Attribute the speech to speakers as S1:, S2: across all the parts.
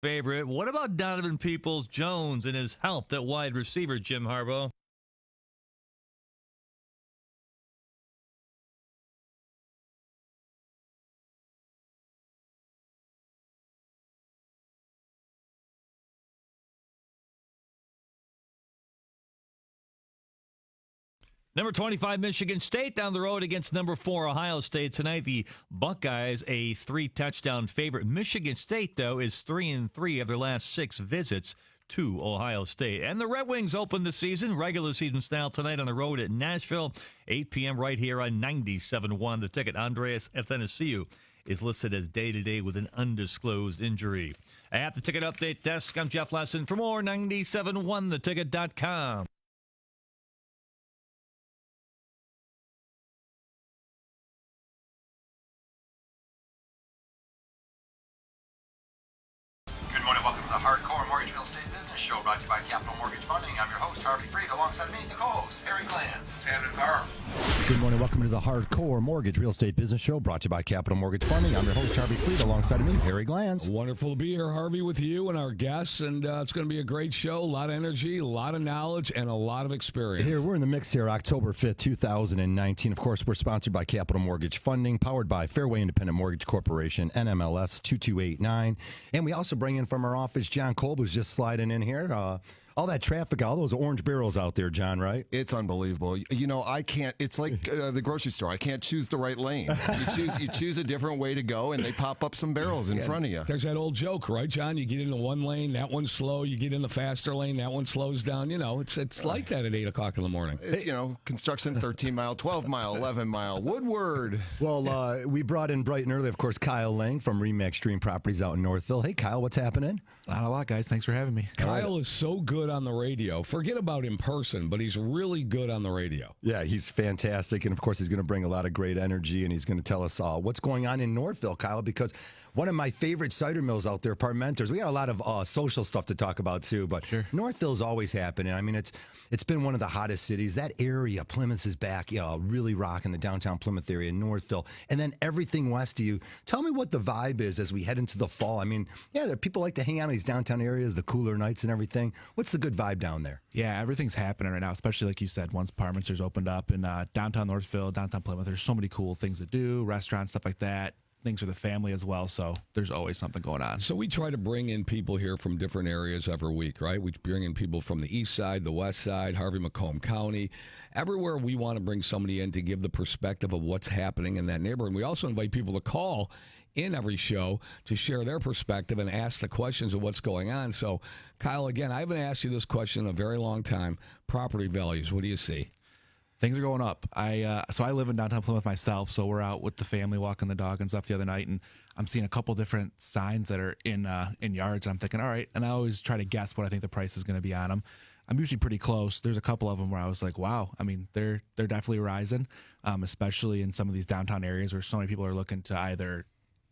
S1: favorite. What about Donovan Peoples-Jones and his health at wide receiver, Jim Harbaugh? Number 25, Michigan State down the road against number 4, Ohio State tonight. The Buckeyes, a 3-touchdown favorite. Michigan State, though, is 3-3 of their last 6 visits to Ohio State. And the Red Wings open the season, regular season style, tonight on the road at Nashville, 8 p.m. right here on 97.1. The ticket, Andreas Athanasiou, is listed as day-to-day with an undisclosed injury. At the ticket update desk, I'm Jeff Lesson. For more, 97.1theticket.com.
S2: Good morning. Welcome to the Hardcore Mortgage Real Estate Business Show, brought to you by Capital Mortgage Funding. I'm your host, Harvey Freed, alongside me, the co-host, Harry Glanz. Tanner Carr.
S3: Good morning. Welcome to the Hardcore Mortgage Real Estate Business Show, brought to you by Capital Mortgage Funding. I'm your host, Harvey Freed, alongside of me, Harry Glanz.
S4: Wonderful to be here, Harvey, with you and our guests, and it's going to be a great show. A lot of energy, a lot of knowledge, and a lot of experience.
S3: Here, we're in the mix here, October 5th, 2019. Of course, we're sponsored by Capital Mortgage Funding, powered by Fairway Independent Mortgage Corporation, NMLS 2289. And we also bring in from our office, John Kolb, who's just sliding in here. All that traffic, all those orange barrels out there, John, right?
S5: It's unbelievable. You know, I can't. It's like the grocery store. I can't choose the right lane. You choose a different way to go, and they pop up some barrels in front of you.
S4: There's that old joke, right, John? You get into one lane, that one's slow. You get in the faster lane, that one slows down. You know, it's like that at 8 o'clock in the morning.
S5: Construction, 13-mile, 12-mile, 11-mile, Woodward.
S3: Well, we brought in bright and early, of course, Kyle Lang from Remax Dream Properties out in Northville. Hey, Kyle, what's happening?
S6: Not a lot, guys. Thanks for having me.
S4: Kyle is so good on the radio. Forget about in person, but he's really good on the radio.
S3: Yeah, he's fantastic. And, of course, he's going to bring a lot of great energy, and he's going to tell us what's going on in Northville, Kyle, because one of my favorite cider mills out there, Parmenters, we got a lot of social stuff to talk about, too. But
S6: Sure.
S3: Northville's always happening. I mean, it's been one of the hottest cities. That area, Plymouth is back, really rocking the downtown Plymouth area, Northville. And then everything west of you. Tell me what the vibe is as we head into the fall. I mean, yeah, people like to hang out in these downtown areas, the cooler nights and everything. What's the good vibe down there?
S6: Yeah, everything's happening right now, especially like you said, once Parmenter's opened up in downtown Northville, downtown Plymouth. There's so many cool things to do, restaurants, stuff like that, things for the family as well. So there's always something going on.
S4: So we try to bring in people here from different areas every week, right? We bring in people from the east side, the west side, Harvey Macomb County. Everywhere we want to bring somebody in to give the perspective of what's happening in that neighborhood. We also invite people to call in every show to share their perspective and ask the questions of what's going on. So, Kyle, again, I haven't asked you this question in a very long time. Property values, what do you see?
S6: Things are going up. So I live in downtown Plymouth myself, so we're out with the family walking the dog and stuff the other night, and I'm seeing a couple different signs that are in yards, and I'm thinking, all right, and I always try to guess what I think the price is going to be on them. I'm usually pretty close. There's a couple of them where I was like, wow, I mean, they're definitely rising, especially in some of these downtown areas where so many people are looking to either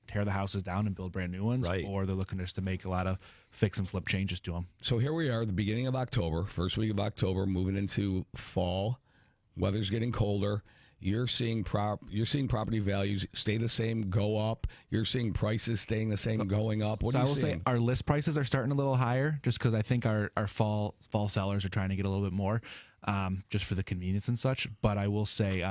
S6: tear the houses down and build brand new ones,
S3: right,
S6: or they're looking just to make a lot of fix and flip changes to them.
S4: So here we are, the beginning of October, first week of October, moving into fall. Weather's getting colder. You're seeing property values stay the same, go up. You're seeing prices staying the same, going up. What
S6: So
S4: are
S6: I
S4: you
S6: will
S4: seeing?
S6: say our list prices are starting a little higher, just because I think our fall sellers are trying to get a little bit more, just for the convenience and such. But I will say,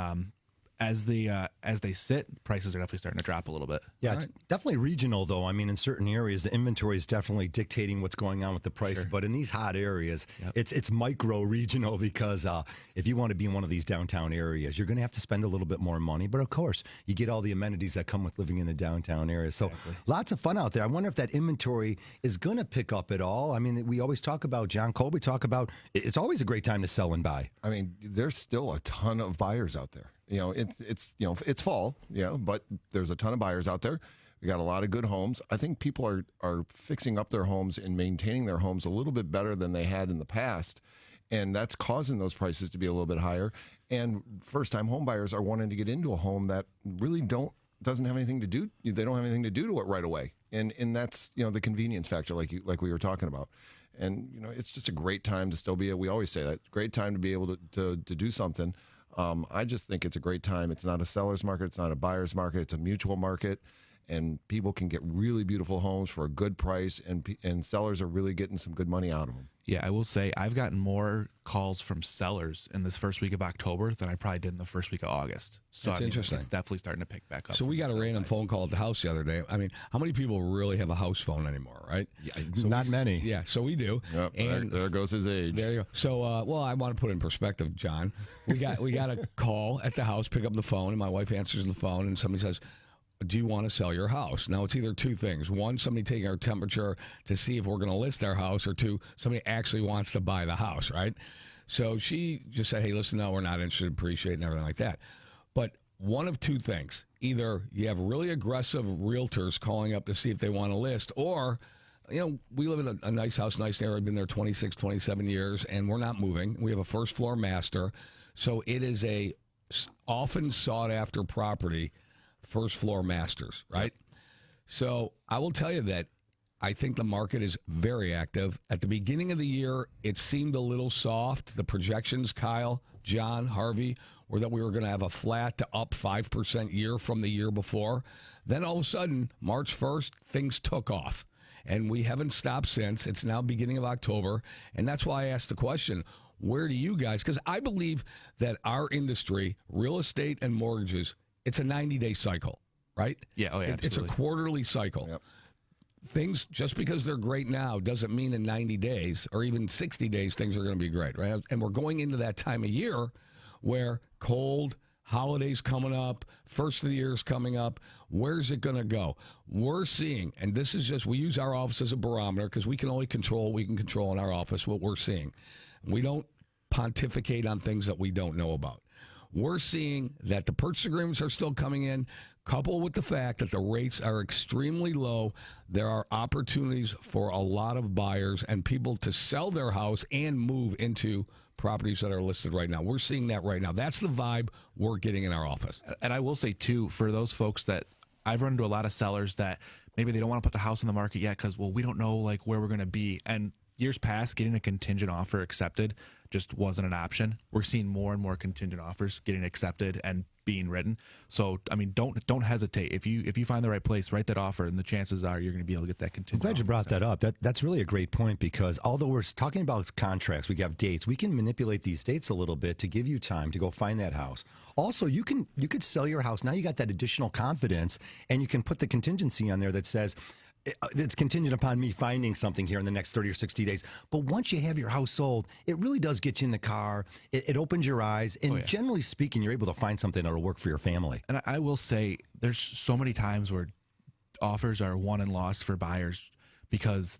S6: as they sit, prices are definitely starting to drop a little bit.
S3: Yeah, it's definitely regional, though. I mean, in certain areas, the inventory is definitely dictating what's going on with the price.
S6: Sure.
S3: But in these hot areas,
S6: Yep.
S3: it's micro-regional because if you want to be in one of these downtown areas, you're going to have to spend a little bit more money. But, of course, you get all the amenities that come with living in the downtown area. So lots of fun out there. I wonder if that inventory is going to pick up at all. I mean, we always talk about, John Kolb, we talk about it's always a great time to sell and buy.
S5: I mean, there's still a ton of buyers out there. It's fall, but there's a ton of buyers out there. We got a lot of good homes. I think people are fixing up their homes and maintaining their homes a little bit better than they had in the past, and that's causing those prices to be a little bit higher. And first-time home buyers are wanting to get into a home that really doesn't have anything to do. They don't have anything to do to it right away, and that's the convenience factor, like we were talking about. And it's just a great time to still be. We always say that great time to be able to do something. I just think it's a great time. It's not a seller's market. It's not a buyer's market. It's a mutual market. and people can get really beautiful homes for a good price, and sellers are really getting some good money out of them.
S6: Yeah, I will say I've gotten more calls from sellers in this first week of October than I probably did in the first week of August. So
S4: That's interesting.
S6: It's definitely starting to pick back up.
S4: So we
S6: from
S4: got a
S6: the
S4: random
S6: side.
S4: phone call at the house the other day. I mean, how many people really have a house phone anymore, right?
S3: Not many.
S4: Yeah, so we do.
S5: Yep,
S4: and
S5: there goes his age.
S4: there you go. So, well, I want to put it in perspective, John. We got a call at the house, pick up the phone, and my wife answers the phone, and somebody says, do you want to sell your house? Now, it's either two things. One, somebody taking our temperature to see if we're going to list our house, or two, somebody actually wants to buy the house, right? So she just said, hey, listen, no, we're not interested, appreciate it, and everything like that. But one of two things. Either you have really aggressive realtors calling up to see if they want to list, or, you know, we live in a nice house, nice neighborhood, been there 26, 27 years, and we're not moving. We have a first floor master. So it is a often sought after property, first floor masters, right? So I will tell you that I think the market is very active. At the beginning of the year, it seemed a little soft. The projections, Kyle, John, Harvey, were that we were going to have a flat to up 5% year from the year before. Then all of a sudden, March 1st, things took off. And we haven't stopped since. It's now beginning of October. And that's why I asked the question, where do you guys, because I believe that our industry, real estate and mortgages, it's a 90-day cycle, right?
S6: Yeah, oh yeah,
S4: It's a
S6: absolutely.
S4: quarterly cycle.
S5: Yep.
S4: Things, just because they're great now, doesn't mean in 90 days or even 60 days things are going to be great, right? And we're going into that time of year where cold, holidays coming up, first of the year is coming up. Where's it going to go? We're seeing, and this is just, we use our office as a barometer because we can only control what we can control in our office, what we're seeing. We don't pontificate on things that we don't know about. We're seeing that the purchase agreements are still coming in, coupled with the fact that the rates are extremely low. There are opportunities for a lot of buyers and people to sell their house and move into properties that are listed right now. We're seeing that right now. That's the vibe we're getting in our office.
S6: And I will say too, for those folks that I've run into a lot of sellers that maybe they don't want to put the house on the market yet because, well, we don't know like where we're going to be. And years past, getting a contingent offer accepted just wasn't an option. We're seeing more and more contingent offers getting accepted and being written. So, I mean, don't hesitate. If you find the right place, write that offer, and the chances are you're going to be able to get that
S3: I'm
S6: contingent.
S3: glad you
S6: offer
S3: brought that up. That's really a great point, because although we're talking about contracts, we have dates. We can manipulate these dates a little bit to give you time to go find that house. Also, you could sell your house. Now you got that additional confidence, and you can put the contingency on there that says, it's contingent upon me finding something here in the next 30 or 60 days. But once you have your house sold, it really does get you in the car. It opens your eyes. And generally speaking, you're able to find something that'll work for your family.
S6: And I will say there's so many times where offers are won and lost for buyers because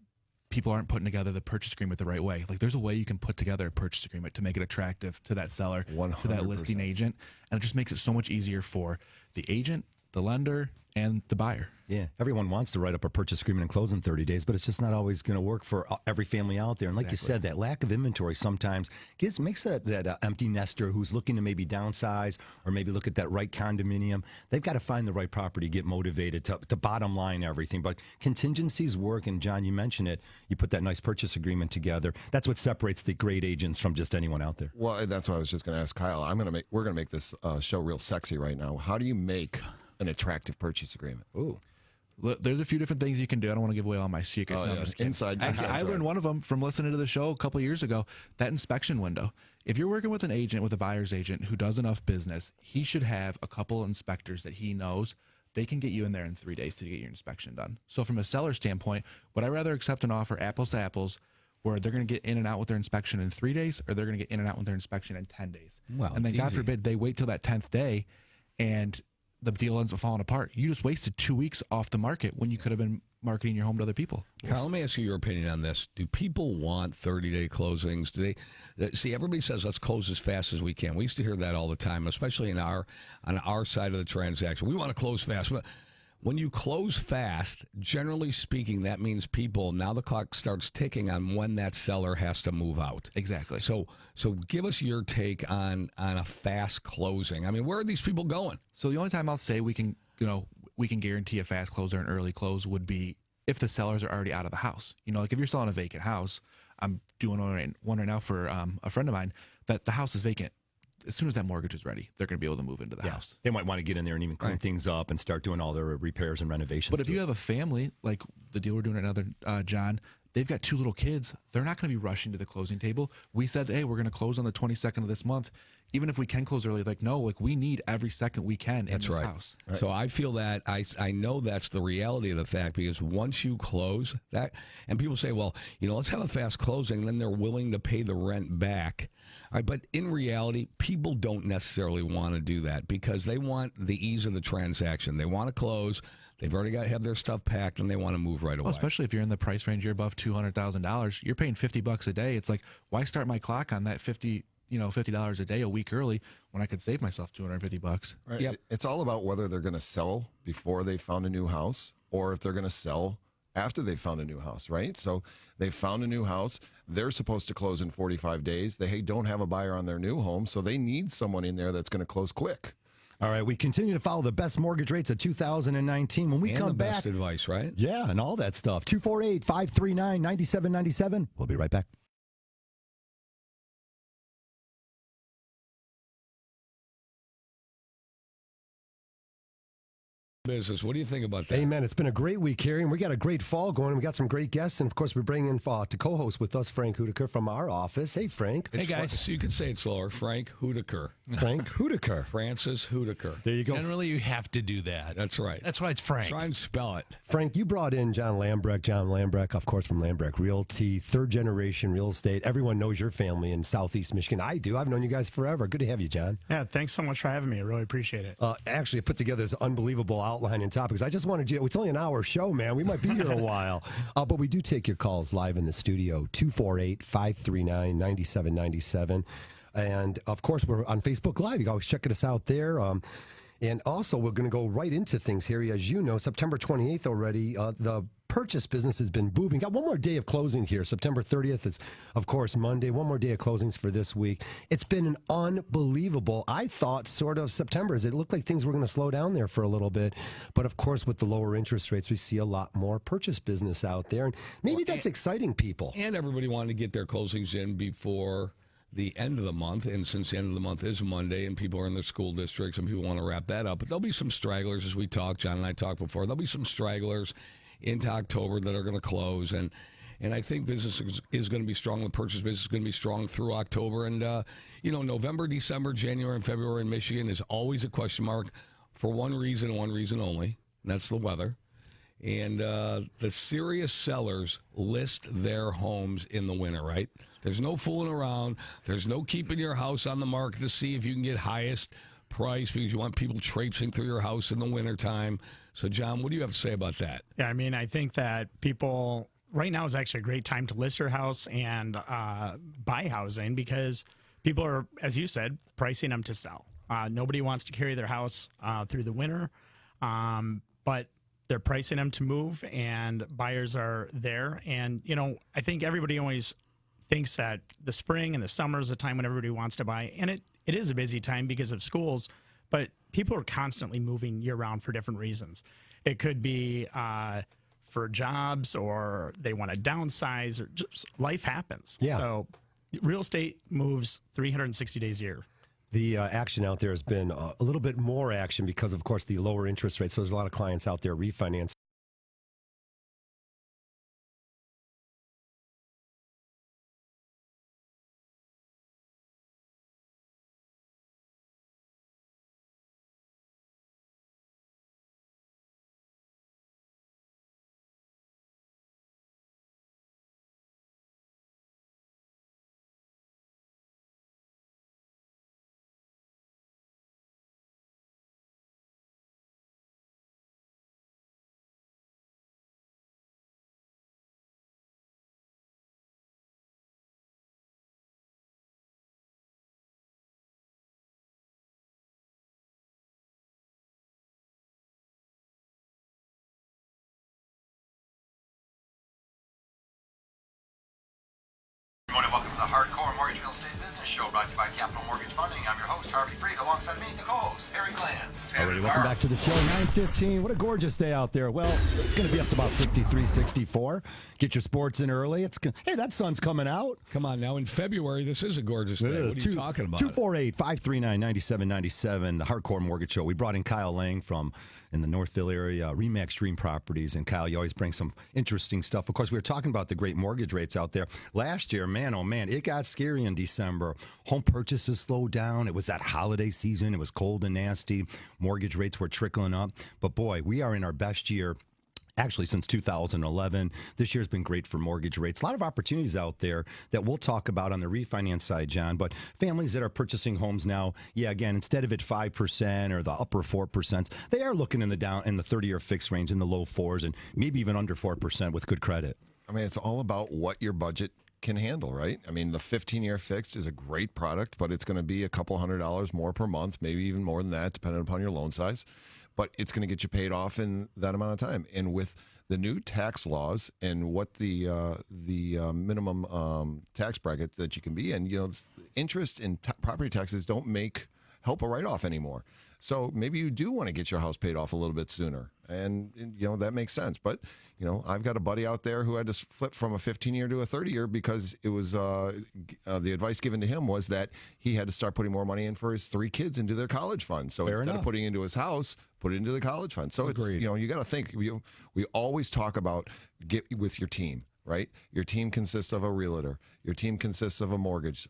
S6: people aren't putting together the purchase agreement the right way. Like there's a way you can put together a purchase agreement to make it attractive to that seller, to that listing
S5: 100%.
S6: agent. And it just makes it so much easier for the agent, the lender, and the buyer.
S3: Yeah, everyone wants to write up a purchase agreement and close in 30 days, but it's just not always going to work for every family out there. And like you said, that lack of inventory sometimes makes that empty nester who's looking to maybe downsize or maybe look at that right condominium. They've got to find the right property, get motivated to bottom line everything. But contingencies work, and John, you mentioned it. You put that nice purchase agreement together. That's what separates the great agents from just anyone out there.
S5: Well, that's what I was just going to ask Kyle. We're going to make this show real sexy right now. How do you make an attractive purchase agreement?
S3: Ooh.
S6: Look, there's a few different things you can do. I don't want to give away all my secrets.
S5: Oh,
S6: No, I'm
S5: yeah.
S6: just kidding.
S5: Inside
S6: Actually, I
S5: job.
S6: learned one of them from listening to the show a couple of years ago, that inspection window. If you're working with an agent, with a buyer's agent who does enough business, he should have a couple inspectors that he knows. They can get you in there in 3 days to get your inspection done. So from a seller standpoint, would I rather accept an offer apples to apples where they're going to get in and out with their inspection in 3 days, or they're going to get in and out with their inspection in 10 days?
S4: Well,
S6: and then
S4: it's
S6: God
S4: easy.
S6: forbid they wait till that 10th day and the deal ends up falling apart. You just wasted 2 weeks off the market when you could have been marketing your home to other people.
S4: Kyle, let me ask you your opinion on this. Do people want 30-day closings? Do they see? Everybody says let's close as fast as we can. We used to hear that all the time, especially on our side of the transaction. We want to close fast, but when you close fast, generally speaking, that means people, now the clock starts ticking on when that seller has to move out.
S6: Exactly.
S4: So give us your take on a fast closing. I mean, where are these people going?
S6: So the only time I'll say we can guarantee a fast close or an early close would be if the sellers are already out of the house. Like if you're selling a vacant house, I'm doing one right now for a friend of mine, that the house is vacant. as soon as that mortgage is ready, they're going to be able to move into the house.
S3: They might want to get in there and even clean things up and start doing all their repairs and renovations.
S6: But if you have a family, like the deal we're doing at another, John, they've got 2 little kids. They're not going to be rushing to the closing table. We said, hey, we're going to close on the 22nd of this month. Even if we can close early, like, no, like we need every second we can in this house.
S4: Right. So I feel that I know that's the reality of the fact, because once you close that, and people say, well, let's have a fast closing, then they're willing to pay the rent back. All right, but in reality, people don't necessarily want to do that because they want the ease of the transaction. They want to close. They've already got to have their stuff packed, and they want to move right away.
S6: Well, especially if you're in the price range, you're above $200,000. You're paying $50 a day. It's like, why start my clock on that $50 a day a week early when I could save myself $250?
S5: Right.
S4: Yep.
S5: It's all about whether they're going to sell before they found a new house or if they're going to sell after they found a new house, right? So they found a new house. They're supposed to close in 45 days. They don't have a buyer on their new home, so they need someone in there that's going to close quick.
S3: All right, we continue to follow the best mortgage rates of 2019. When we
S4: And
S3: come
S4: the
S3: back,
S4: best advice, right?
S3: yeah, and all that stuff. 248-539-9797. We'll be right back.
S4: Business. What do you think about that?
S7: Amen. It's been a great week, Harry, and we got a great fall going. We got some great guests, and of course, we're bringing in to co-host with us Frank Hudaker from our office. Hey, Frank.
S4: Hey, guys. So you can say it slower. Frank Hudaker.
S7: Frank Hudaker.
S4: Francis Hudaker.
S7: There you go.
S8: Generally, you have to do that.
S4: That's right.
S8: That's why it's Frank.
S4: Try and spell it.
S7: Frank, you brought in John Lambrecht. John Lambrecht, of course, from Lambrecht Realty, third-generation real estate. Everyone knows your family in Southeast Michigan. I do. I've known you guys forever. Good to have you, John.
S9: Yeah, thanks so much for having me. I really appreciate it.
S7: Actually, I put together this unbelievable outline and topics. I just wanted you. It's only an hour show, man. We might be here a while, but we do take your calls live in the studio. 248-539-9797, and of course, we're on Facebook Live. You can always check us out there. And also, we're going to go right into things, Harry. As you know, September 28th already, the purchase business has been booming. Got one more day of closing here. September 30th is, of course, Monday. One more day of closings for this week. It's been an unbelievable, I thought, sort of September. It looked like things were going to slow down there for a little bit. But, of course, with the lower interest rates, we see a lot more purchase business out there. And maybe that's exciting people.
S4: And everybody wanted to get their closings in before the end of the month, and since the end of the month is Monday and people are in their school districts and people want to wrap that up, but there'll be some stragglers, as we talked, John and I talked before, there'll be some stragglers into October that are going to close, and I think business is going to be strong. The purchase business is going to be strong through October, and November, December, January, and February in Michigan is always a question mark for one reason only, and that's the weather. And the serious sellers list their homes in the winter, right? There's no fooling around. There's no keeping your house on the market to see if you can get highest price because you want people traipsing through your house in the wintertime. So, John, what do you have to say about that?
S9: Yeah, I mean, I think that people right now is actually a great time to list your house and buy housing because people are, as you said, pricing them to sell. Nobody wants to carry their house through the winter, but they're pricing them to move, and buyers are there. And, I think everybody always thinks that the spring and the summer is a time when everybody wants to buy. And it is a busy time because of schools, but people are constantly moving year-round for different reasons. It could be for jobs, or they want to downsize, or just life happens.
S7: Yeah.
S9: So real estate moves 360 days a year.
S7: The action out there has been a little bit more action because, of course, the lower interest rates. So there's a lot of clients out there refinancing.
S2: Good morning, welcome to the Hardcore Mortgage Mortgage Real Estate Business Show brought to you by Capital Mortgage Funding. I'm your host, Harvey Freed, alongside me, the co-host, Harry Glanz.
S3: All right, welcome back to the show. 9:15. What a gorgeous day out there. Well, it's going to be up to about 63, 64. Get your sports in early. Hey, that sun's coming out.
S4: Come on now. In February, this is a gorgeous day. What are you talking about?
S3: 248-539-9797, the Hardcore Mortgage Show. We brought in Kyle Lang from in the Northville area, Remax Dream Properties. And Kyle, you always bring some interesting stuff. Of course, we were talking about the great mortgage rates out there. Last year, man, oh man, it got scary in December. Home purchases slowed down. It was that holiday season. It was cold and nasty. Mortgage rates were trickling up. But boy, we are in our best year actually since 2011. This year's been great for mortgage rates. A lot of opportunities out there that we'll talk about on the refinance side, John, but families that are purchasing homes now, yeah, again, instead of at 5% or the upper 4%, they are looking in the 30-year fixed range in the low 4s and maybe even under 4% with good credit.
S5: I mean, it's all about what your budget can handle, right? I mean, the 15-year fixed is a great product, but it's going to be a couple $100 more per month, maybe even more than that, depending upon your loan size. But it's going to get you paid off in that amount of time. And with the new tax laws and what the minimum tax bracket that you can be in, interest in property taxes don't help a write-off anymore. So maybe you do want to get your house paid off a little bit sooner. And that makes sense. But, I've got a buddy out there who had to flip from a 15-year to a 30-year because it was the advice given to him was that he had to start putting more money in for his 3 kids into their college fund. So instead of putting into his house, put it into the college fund. So it's, you got to think, we always talk about get with your team, right? Your team consists of a realtor. Your team consists of a mortgage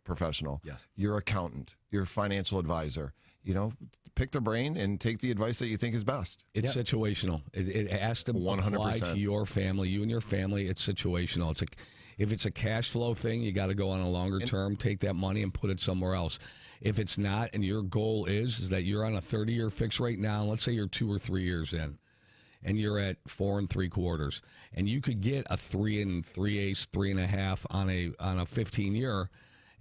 S5: professional.
S3: Yes.
S5: Your accountant, your financial advisor. Pick their brain and take the advice that you think is best.
S4: It's situational. It has to 100% apply to your family, you and your family. It's situational. If it's a cash flow thing, you got to go on a longer term, take that money and put it somewhere else. If it's not, and your goal is that you're on a 30-year fixed rate now, let's say you're 2 or 3 years in, and you're at 4 3/4, and you could get a 3 3/8, 3.5 on a 15-year,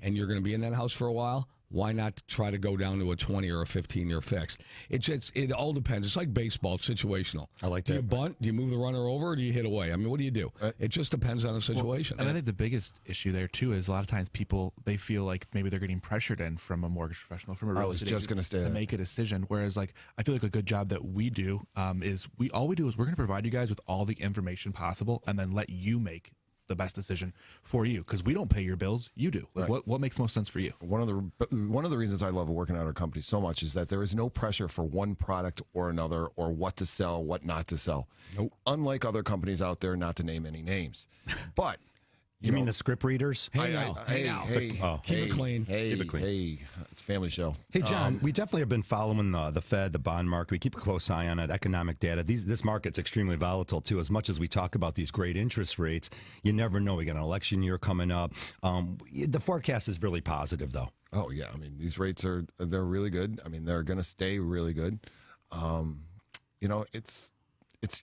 S4: and you're going to be in that house for a while. Why not try to go down to a 20 or a 15-year fixed? It all depends. It's like baseball. It's situational.
S3: I like that.
S4: Do you bunt? Do you move the runner over? Or do you hit away? I mean, what do you do? It just depends on the situation.
S6: And I think the biggest issue there, too, is a lot of times people, they feel like maybe they're getting pressured in from a mortgage professional, from a real estate agent to make a decision. Whereas, I feel like a good job that we do is all we do is we're going to provide you guys with all the information possible and then let you make the best decision for you, because we don't pay your bills, you do. What makes most sense for you?
S5: One of the reasons I love working at our company so much is that there is no pressure for one product or another, or what to sell, what not to sell.
S3: Nope.
S5: Unlike other companies out there, not to name any names, but
S3: you mean the script readers?
S4: Hey, keep it clean.
S5: Keep it clean. Hey, it's a family show.
S3: Hey, John, we definitely have been following the Fed, the bond market. We keep a close eye on it, economic data. This market's extremely volatile, too. As much as we talk about these great interest rates, you never know. We got an election year coming up. The forecast is really positive, though.
S5: Oh, yeah. I mean, these rates they're really good. I mean, they're going to stay really good.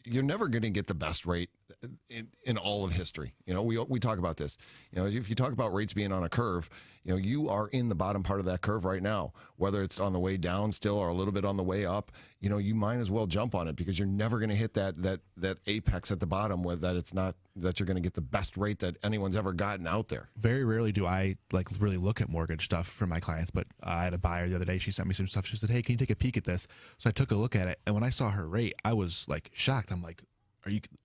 S5: You're never going to get the best rate in all of history. We talk about this. If you talk about rates being on a curve, you are in the bottom part of that curve right now. Whether it's on the way down still or a little bit on the way up, you might as well jump on it, because you're never going to hit that apex at the bottom where it's not that you're going to get the best rate that anyone's ever gotten out there.
S6: Very rarely do I really look at mortgage stuff for my clients, but I had a buyer the other day. She sent me some stuff. She said, "Hey, can you take a peek at this?" So I took a look at it, and when I saw her rate, I was shocked. I'm like,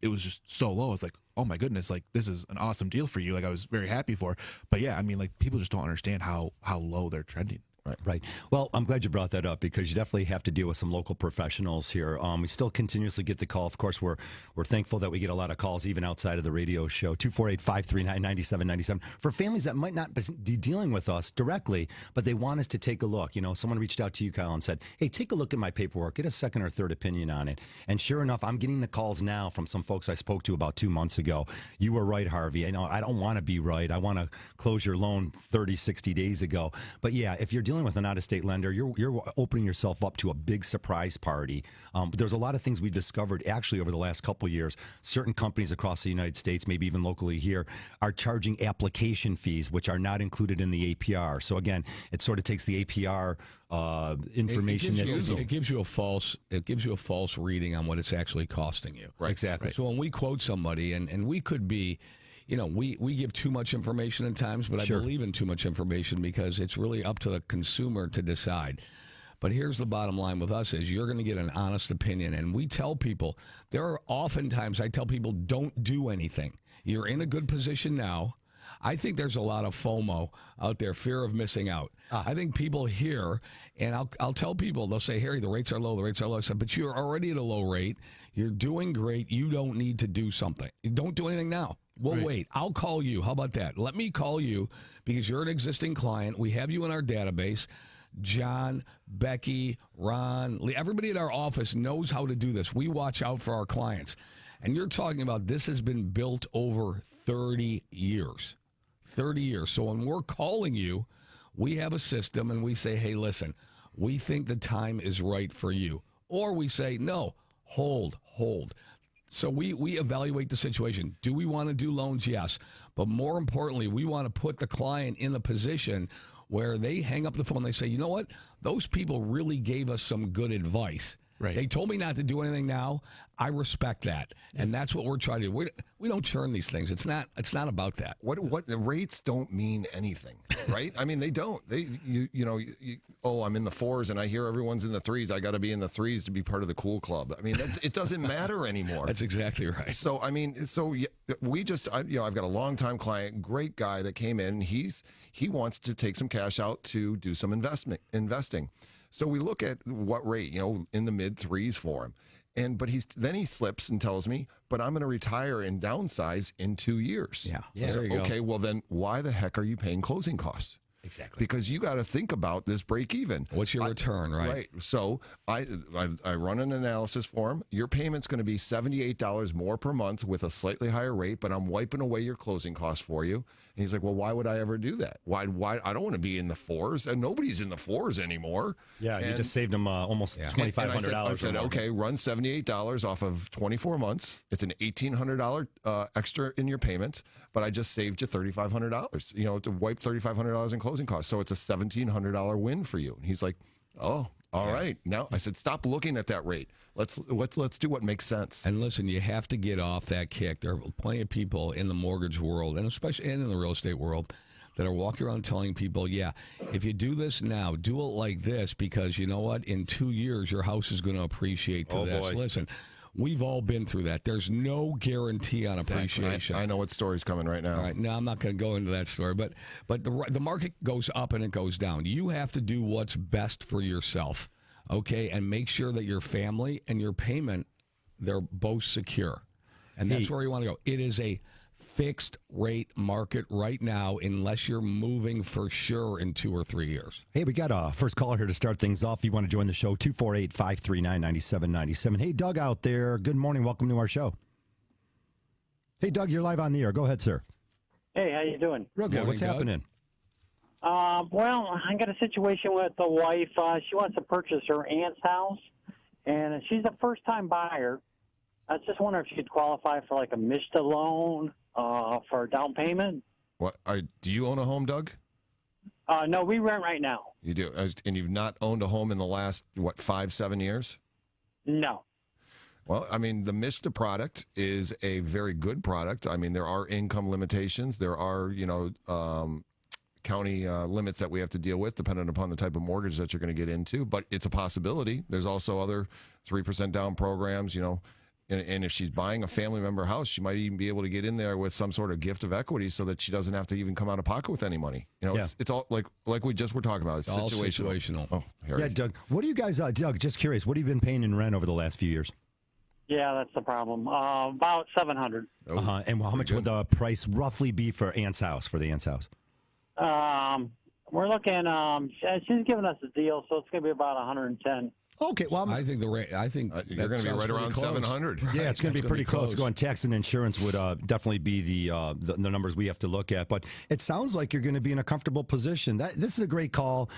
S6: it was just so low. I was like, oh my goodness, this is an awesome deal for you. I was very happy for her. But yeah, I mean, people just don't understand how low they're trending.
S3: Right. Well, I'm glad you brought that up, because you definitely have to deal with some local professionals here. We still continuously get the call. Of course, we're thankful that we get a lot of calls even outside of the radio show. 248-539-9797 for families that might not be dealing with us directly, but they want us to take a look. Someone reached out to you, Kyle, and said, "Hey, take a look at my paperwork. Get a second or third opinion on it." And sure enough, I'm getting the calls now from some folks I spoke to about 2 months ago. You were right, Harvey. I don't want to be right. I want to close your loan 30, 60 days ago. But yeah, if you're dealing with an out-of-state lender, you're opening yourself up to a big surprise party. There's a lot of things we've discovered actually over the last couple of years. Certain companies across the United States, maybe even locally here, are charging application fees, which are not included in the APR. So again, it sort of takes the APR information.
S4: It gives you a false reading on what it's actually costing you.
S3: Right. Exactly.
S4: So when we quote somebody, and we could be, we give too much information at times, but
S3: Sure.
S4: I believe in too much information because it's really up to the consumer to decide. But here's the bottom line with us is you're going to get an honest opinion. And we tell people, there are oftentimes I tell people, don't do anything. You're in a good position now. I think there's a lot of FOMO out there, fear of missing out. I think people hear, and I'll tell people, they'll say, Harry, the rates are low, the rates are low. I said, but you're already at a low rate. You're doing great. You don't need to do something. Don't do anything now. We'll wait. I'll call you. How about that? Let me call you because you're an existing client. We have you in our database. John, Becky, Ron, Lee, everybody at our office knows how to do this. We watch out for our clients. And you're talking about this has been built over 30 years. 30 years. So when we're calling you, we have a system and we say, hey, listen, we think the time is right for you. Or we say, no, hold. So we evaluate the situation. Do we want to do loans? Yes. But more importantly, we want to put the client in a position where they hang up the phone. They say, you know what? Those people really gave us some good advice.
S6: Right.
S4: They told me not to do anything now. I respect that. And that's what we're trying to do. We don't churn these things. It's not about that.
S5: What the rates don't mean anything, right? I mean, they don't. I'm in the 4s and I hear everyone's in the 3s. I got to be in the 3s to be part of the cool club. I mean, it doesn't matter anymore.
S4: That's exactly right.
S5: So I've got a longtime client, great guy that came in. He wants to take some cash out to do some investing. So we look at what rate, in the mid 3s for him. But he slips and tells me, but I'm going to retire and downsize in 2 years.
S3: Yeah.
S4: There you go.
S5: Okay, well then why the heck are you paying closing costs?
S3: Exactly.
S5: Because you got to think about this break even.
S4: What's your return, right?
S5: Right. So I run an analysis for him. Your payment's going to be $78 more per month with a slightly higher rate, but I'm wiping away your closing costs for you. And he's like, well, why would I ever do that? Why? I don't want to be in the 4s, and nobody's in the 4s anymore.
S3: Yeah, you just saved him almost $2,500.
S5: I said, okay, run $78 off of 24 months. It's an $1,800 extra in your payments, but I just saved you $3,500. To wipe $3,500 in closing costs, so it's a $1,700 win for you. And he's like, oh. All right. Now I said, stop looking at that rate. Let's do what makes sense.
S4: And listen, you have to get off that kick. There are plenty of people in the mortgage world, and especially in the real estate world, that are walking around telling people, yeah, if you do this now, do it like this, because you know what? In 2 years, your house is going to appreciate to this.
S3: Boy.
S4: Listen, we've all been through that. There's no guarantee on appreciation.
S5: I know what story's coming right now.
S4: All right, now I'm not going to go into that story, but the market goes up and it goes down. You have to do what's best for yourself, okay, and make sure that your family and your payment, they're both secure, and that's where you want to go. It is a fixed rate market right now, unless you're moving for sure in 2 or 3 years.
S3: Hey, we got a first caller here to start things off. If you want to join the show, 248-539-9797. Hey, Doug out there. Good morning. Welcome to our show. Hey, Doug, you're live on the air. Go ahead, sir.
S10: Hey, how you doing?
S3: Real good.
S4: Morning,
S3: What's
S4: Doug.
S3: happening?
S10: Well, I got a situation with the wife. She wants to purchase her aunt's house, and she's a first-time buyer. I was just wondering if she'd qualify for like a MISTA loan for a down payment.
S5: What? Do you own a home, Doug?
S10: No, we rent right now.
S5: You do, and you've not owned a home in the last 5-7 years?
S10: No.
S5: Well, I mean, the MISTA product is a very good product. I mean, there are income limitations. There are, county limits that we have to deal with depending upon the type of mortgage that you're going to get into. But it's a possibility. There's also other 3% down programs, And if she's buying a family member house, she might even be able to get in there with some sort of gift of equity so that she doesn't have to even come out of pocket with any money. It's all like we just were talking about. It's
S4: all
S5: situational. Oh,
S3: Yeah, Doug. What do you guys, Doug, just curious, what have you been paying in rent over the last few years?
S10: Yeah, that's the problem. About $700.
S3: And how much would the price roughly be for the aunt's house?
S10: We're looking. She's giving us a deal, so it's going to be about $110.
S3: Okay, well,
S4: I think
S5: you're going to be right around 700.
S3: Yeah, it's going to be pretty close. Going tax and insurance would definitely be the numbers we have to look at. But it sounds like you're going to be in a comfortable position. This is a great call.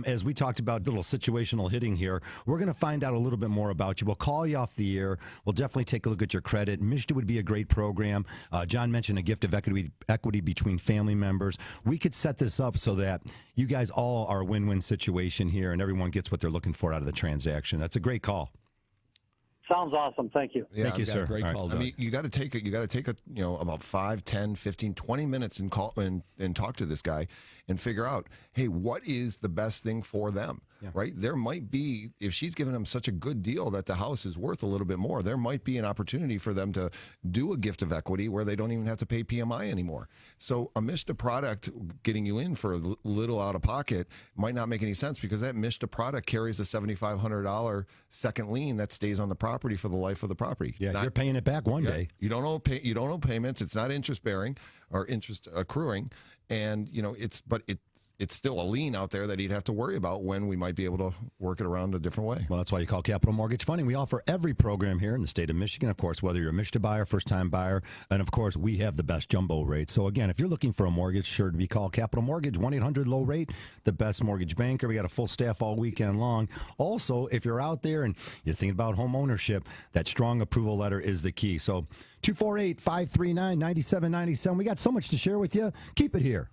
S3: As we talked about, little situational hitting here. We're going to find out a little bit more about you. We'll call you off the air. We'll definitely take a look at your credit. MISTA would be a great program. John mentioned a gift of equity between family members. We could set this up so that you guys all are a win-win situation here, and everyone gets what they're looking for out of the transaction. That's a great call.
S10: Sounds awesome. Thank you.
S3: Thank you, sir.
S4: Great
S3: All right.
S4: call,
S5: I
S4: Doug.
S5: mean, you got to take a about 5, 10, 15, 20 minutes and call and talk to this guy and figure out, hey, what is the best thing for them, right? There might be, if she's giving them such a good deal that the house is worth a little bit more, there might be an opportunity for them to do a gift of equity where they don't even have to pay PMI anymore. So a Mishta product getting you in for a little out of pocket might not make any sense because that Mishta product carries a $7,500 second lien that stays on the property for the life of the property.
S3: Yeah, you're paying it back one day.
S5: You don't owe payments. It's not interest bearing or interest accruing, and it's still a lien out there that he'd have to worry about when we might be able to work it around a different way.
S3: Well, that's why you call Capital Mortgage Funding. We offer every program here in the state of Michigan, of course, whether you're a Mishta buyer, first-time buyer, and, of course, we have the best jumbo rates. So, again, if you're looking for a mortgage, sure to be called Capital Mortgage, 1-800-LOW-RATE, the best mortgage banker. We got a full staff all weekend long. Also, if you're out there and you're thinking about home ownership, that strong approval letter is the key. So, 248-539-9797. We got so much to share with you. Keep it here.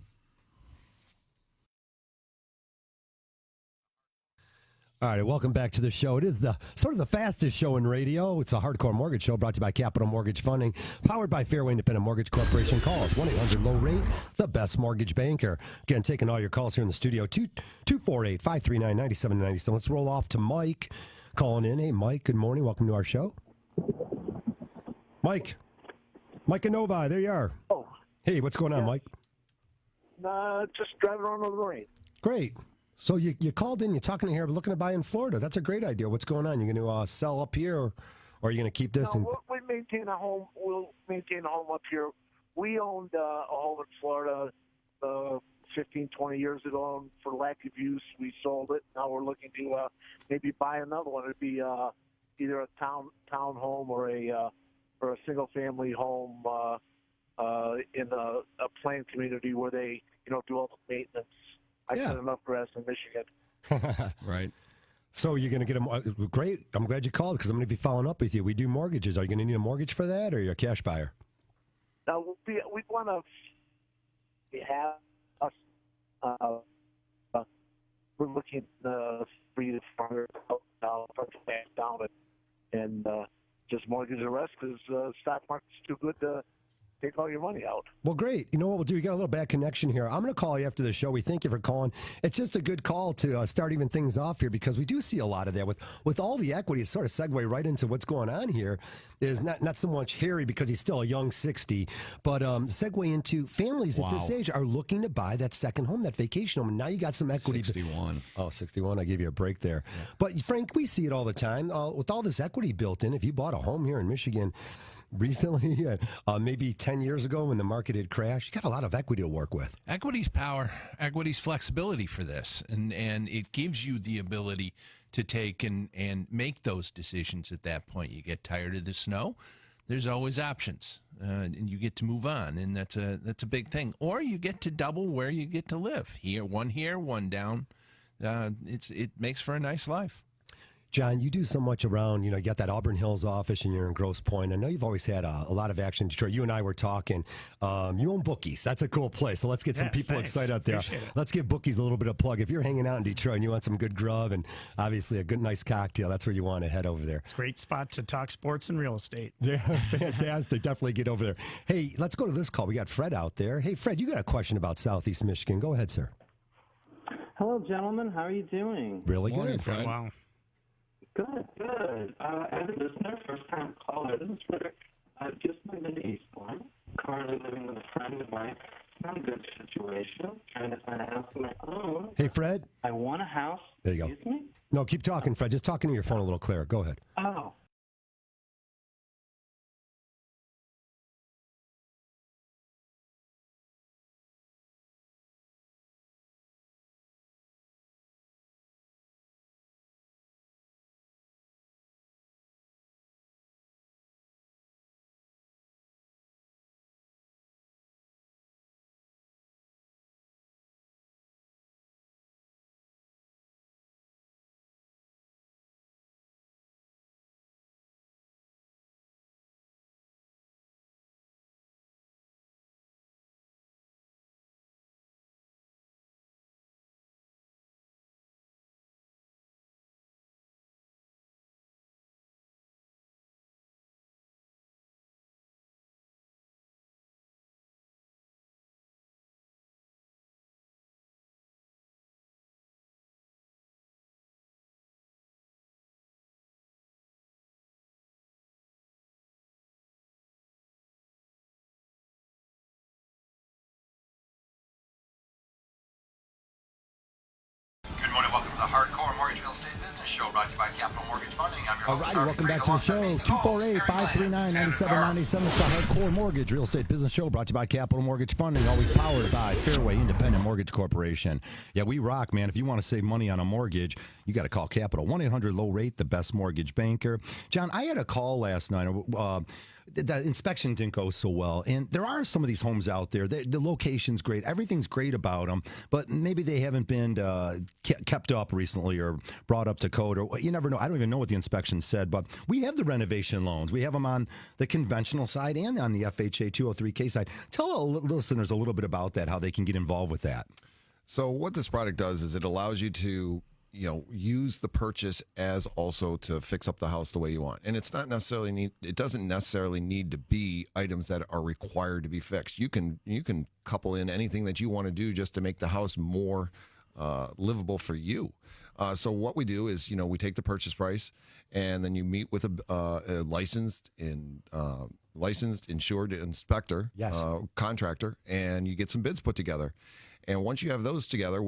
S7: All right, welcome back to the show. It is the sort of the fastest show in radio. It's a hardcore mortgage show brought to you by Capital Mortgage Funding, powered by Fairway Independent Mortgage Corporation. Call us 1-800-LOW-RATE, the best mortgage banker. Again, taking all your calls here in the studio, 248-539-9797. Let's roll off to Mike calling in. Hey, Mike, good morning. Welcome to our show. Mike and Novi, there you are.
S11: Oh.
S7: Hey, what's going on, Mike?
S11: Just driving around on the range.
S7: Great. So you called in, you're talking here, looking to buy in Florida. That's a great idea. What's going on? You're going to sell up here, or are you going to keep this?
S11: We maintain a home. We'll maintain a home up here. We owned a home in Florida 15, 20 years ago, and for lack of use, we sold it. Now we're looking to maybe buy another one. It'd be either a town home or a single-family home in a planned community where they do all the maintenance. I cut enough grass in Michigan.
S4: Right.
S7: So you're going to get a great. I'm glad you called because I'm going to be following up with you. We do mortgages. Are you going to need a mortgage for that, or are you a cash buyer?
S11: Now we'd want to have us. We're looking for you to down and just mortgage the rest because the stock market's too good to take all your money out.
S7: Well, great. You know what we'll do? You got a little bad connection here. I'm going to call you after the show. We thank you for calling. It's just a good call to start even things off here because we do see a lot of that with all the equity. Sort of segue right into what's going on here is not so much Harry because he's still a young 60, but segue into families at this age are looking to buy that second home, that vacation home, and now you got some equity.
S4: 61.
S7: 61. I gave you a break there. Yeah. But Frank, we see it all the time with all this equity built in. If you bought a home here in Michigan recently, maybe 10 years ago when the market had crashed, you got a lot of equity to work with.
S8: Equity's power, equity's flexibility for this, and it gives you the ability to take and make those decisions at that point. You get tired of the snow, there's always options, and you get to move on, and that's a big thing. Or you get to double where you get to live. Here, one down. It makes for a nice life.
S7: John, you do so much around, you got that Auburn Hills office and you're in Grosse Pointe. I know you've always had a lot of action in Detroit. You and I were talking. You own Bookies. That's a cool place. So let's get some people excited out there. Let's give Bookies a little bit of plug. If you're hanging out in Detroit and you want some good grub and obviously a good, nice cocktail, that's where you want to head over there.
S9: It's a great spot to talk sports and real estate.
S7: Yeah, fantastic. Definitely get over there. Hey, let's go to this call. We got Fred out there. Hey, Fred, you got a question about Southeast Michigan. Go ahead, sir.
S12: Hello, gentlemen. How are you doing?
S7: Really
S4: Morning,
S7: good.
S4: Fred.
S9: Wow.
S12: Good. As a listener, first-time caller, this is Rick. Just moved into East Point. Currently living with a friend of mine. Not a good situation. Trying to find a house of my own.
S7: Hey, Fred.
S12: I want a house.
S7: There you go.
S12: Excuse me?
S7: No, keep talking, Fred. Just talking to your phone a little clearer. Go ahead.
S12: Oh.
S2: Show brought to you by Capital Mortgage Funding. I'm your
S3: All
S2: host,
S3: righty,
S2: Harvey
S3: welcome
S2: Freed,
S3: back to the
S2: alongside me,
S3: show.
S2: the co-host, Harry Glantz.
S3: 248-539-9797. It's the Hardcore Mortgage Real Estate Business Show brought to you by Capital Mortgage Funding, always powered by Fairway Independent Mortgage Corporation. Yeah, we rock, man. If you want to save money on a mortgage, you got to call Capital. 1-800-LOW-RATE, the best mortgage banker. John, I had a call last night. The inspection didn't go so well. And there are some of these homes out there. The location's great. Everything's great about them. But maybe they haven't been kept up recently or brought up to code. Or you never know. I don't even know what the inspection said. But we have the renovation loans. We have them on the conventional side and on the FHA 203K side. Tell our listeners a little bit about that, how they can get involved with that.
S5: So what this product does is it allows you to, use the purchase as also to fix up the house the way you want. And it's not necessarily it doesn't necessarily need to be items that are required to be fixed. You can couple in anything that you want to do just to make the house more livable for you. So what we do is, we take the purchase price and then you meet with a licensed, insured inspector,
S3: yes,
S5: contractor, and you get some bids put together. And once you have those together,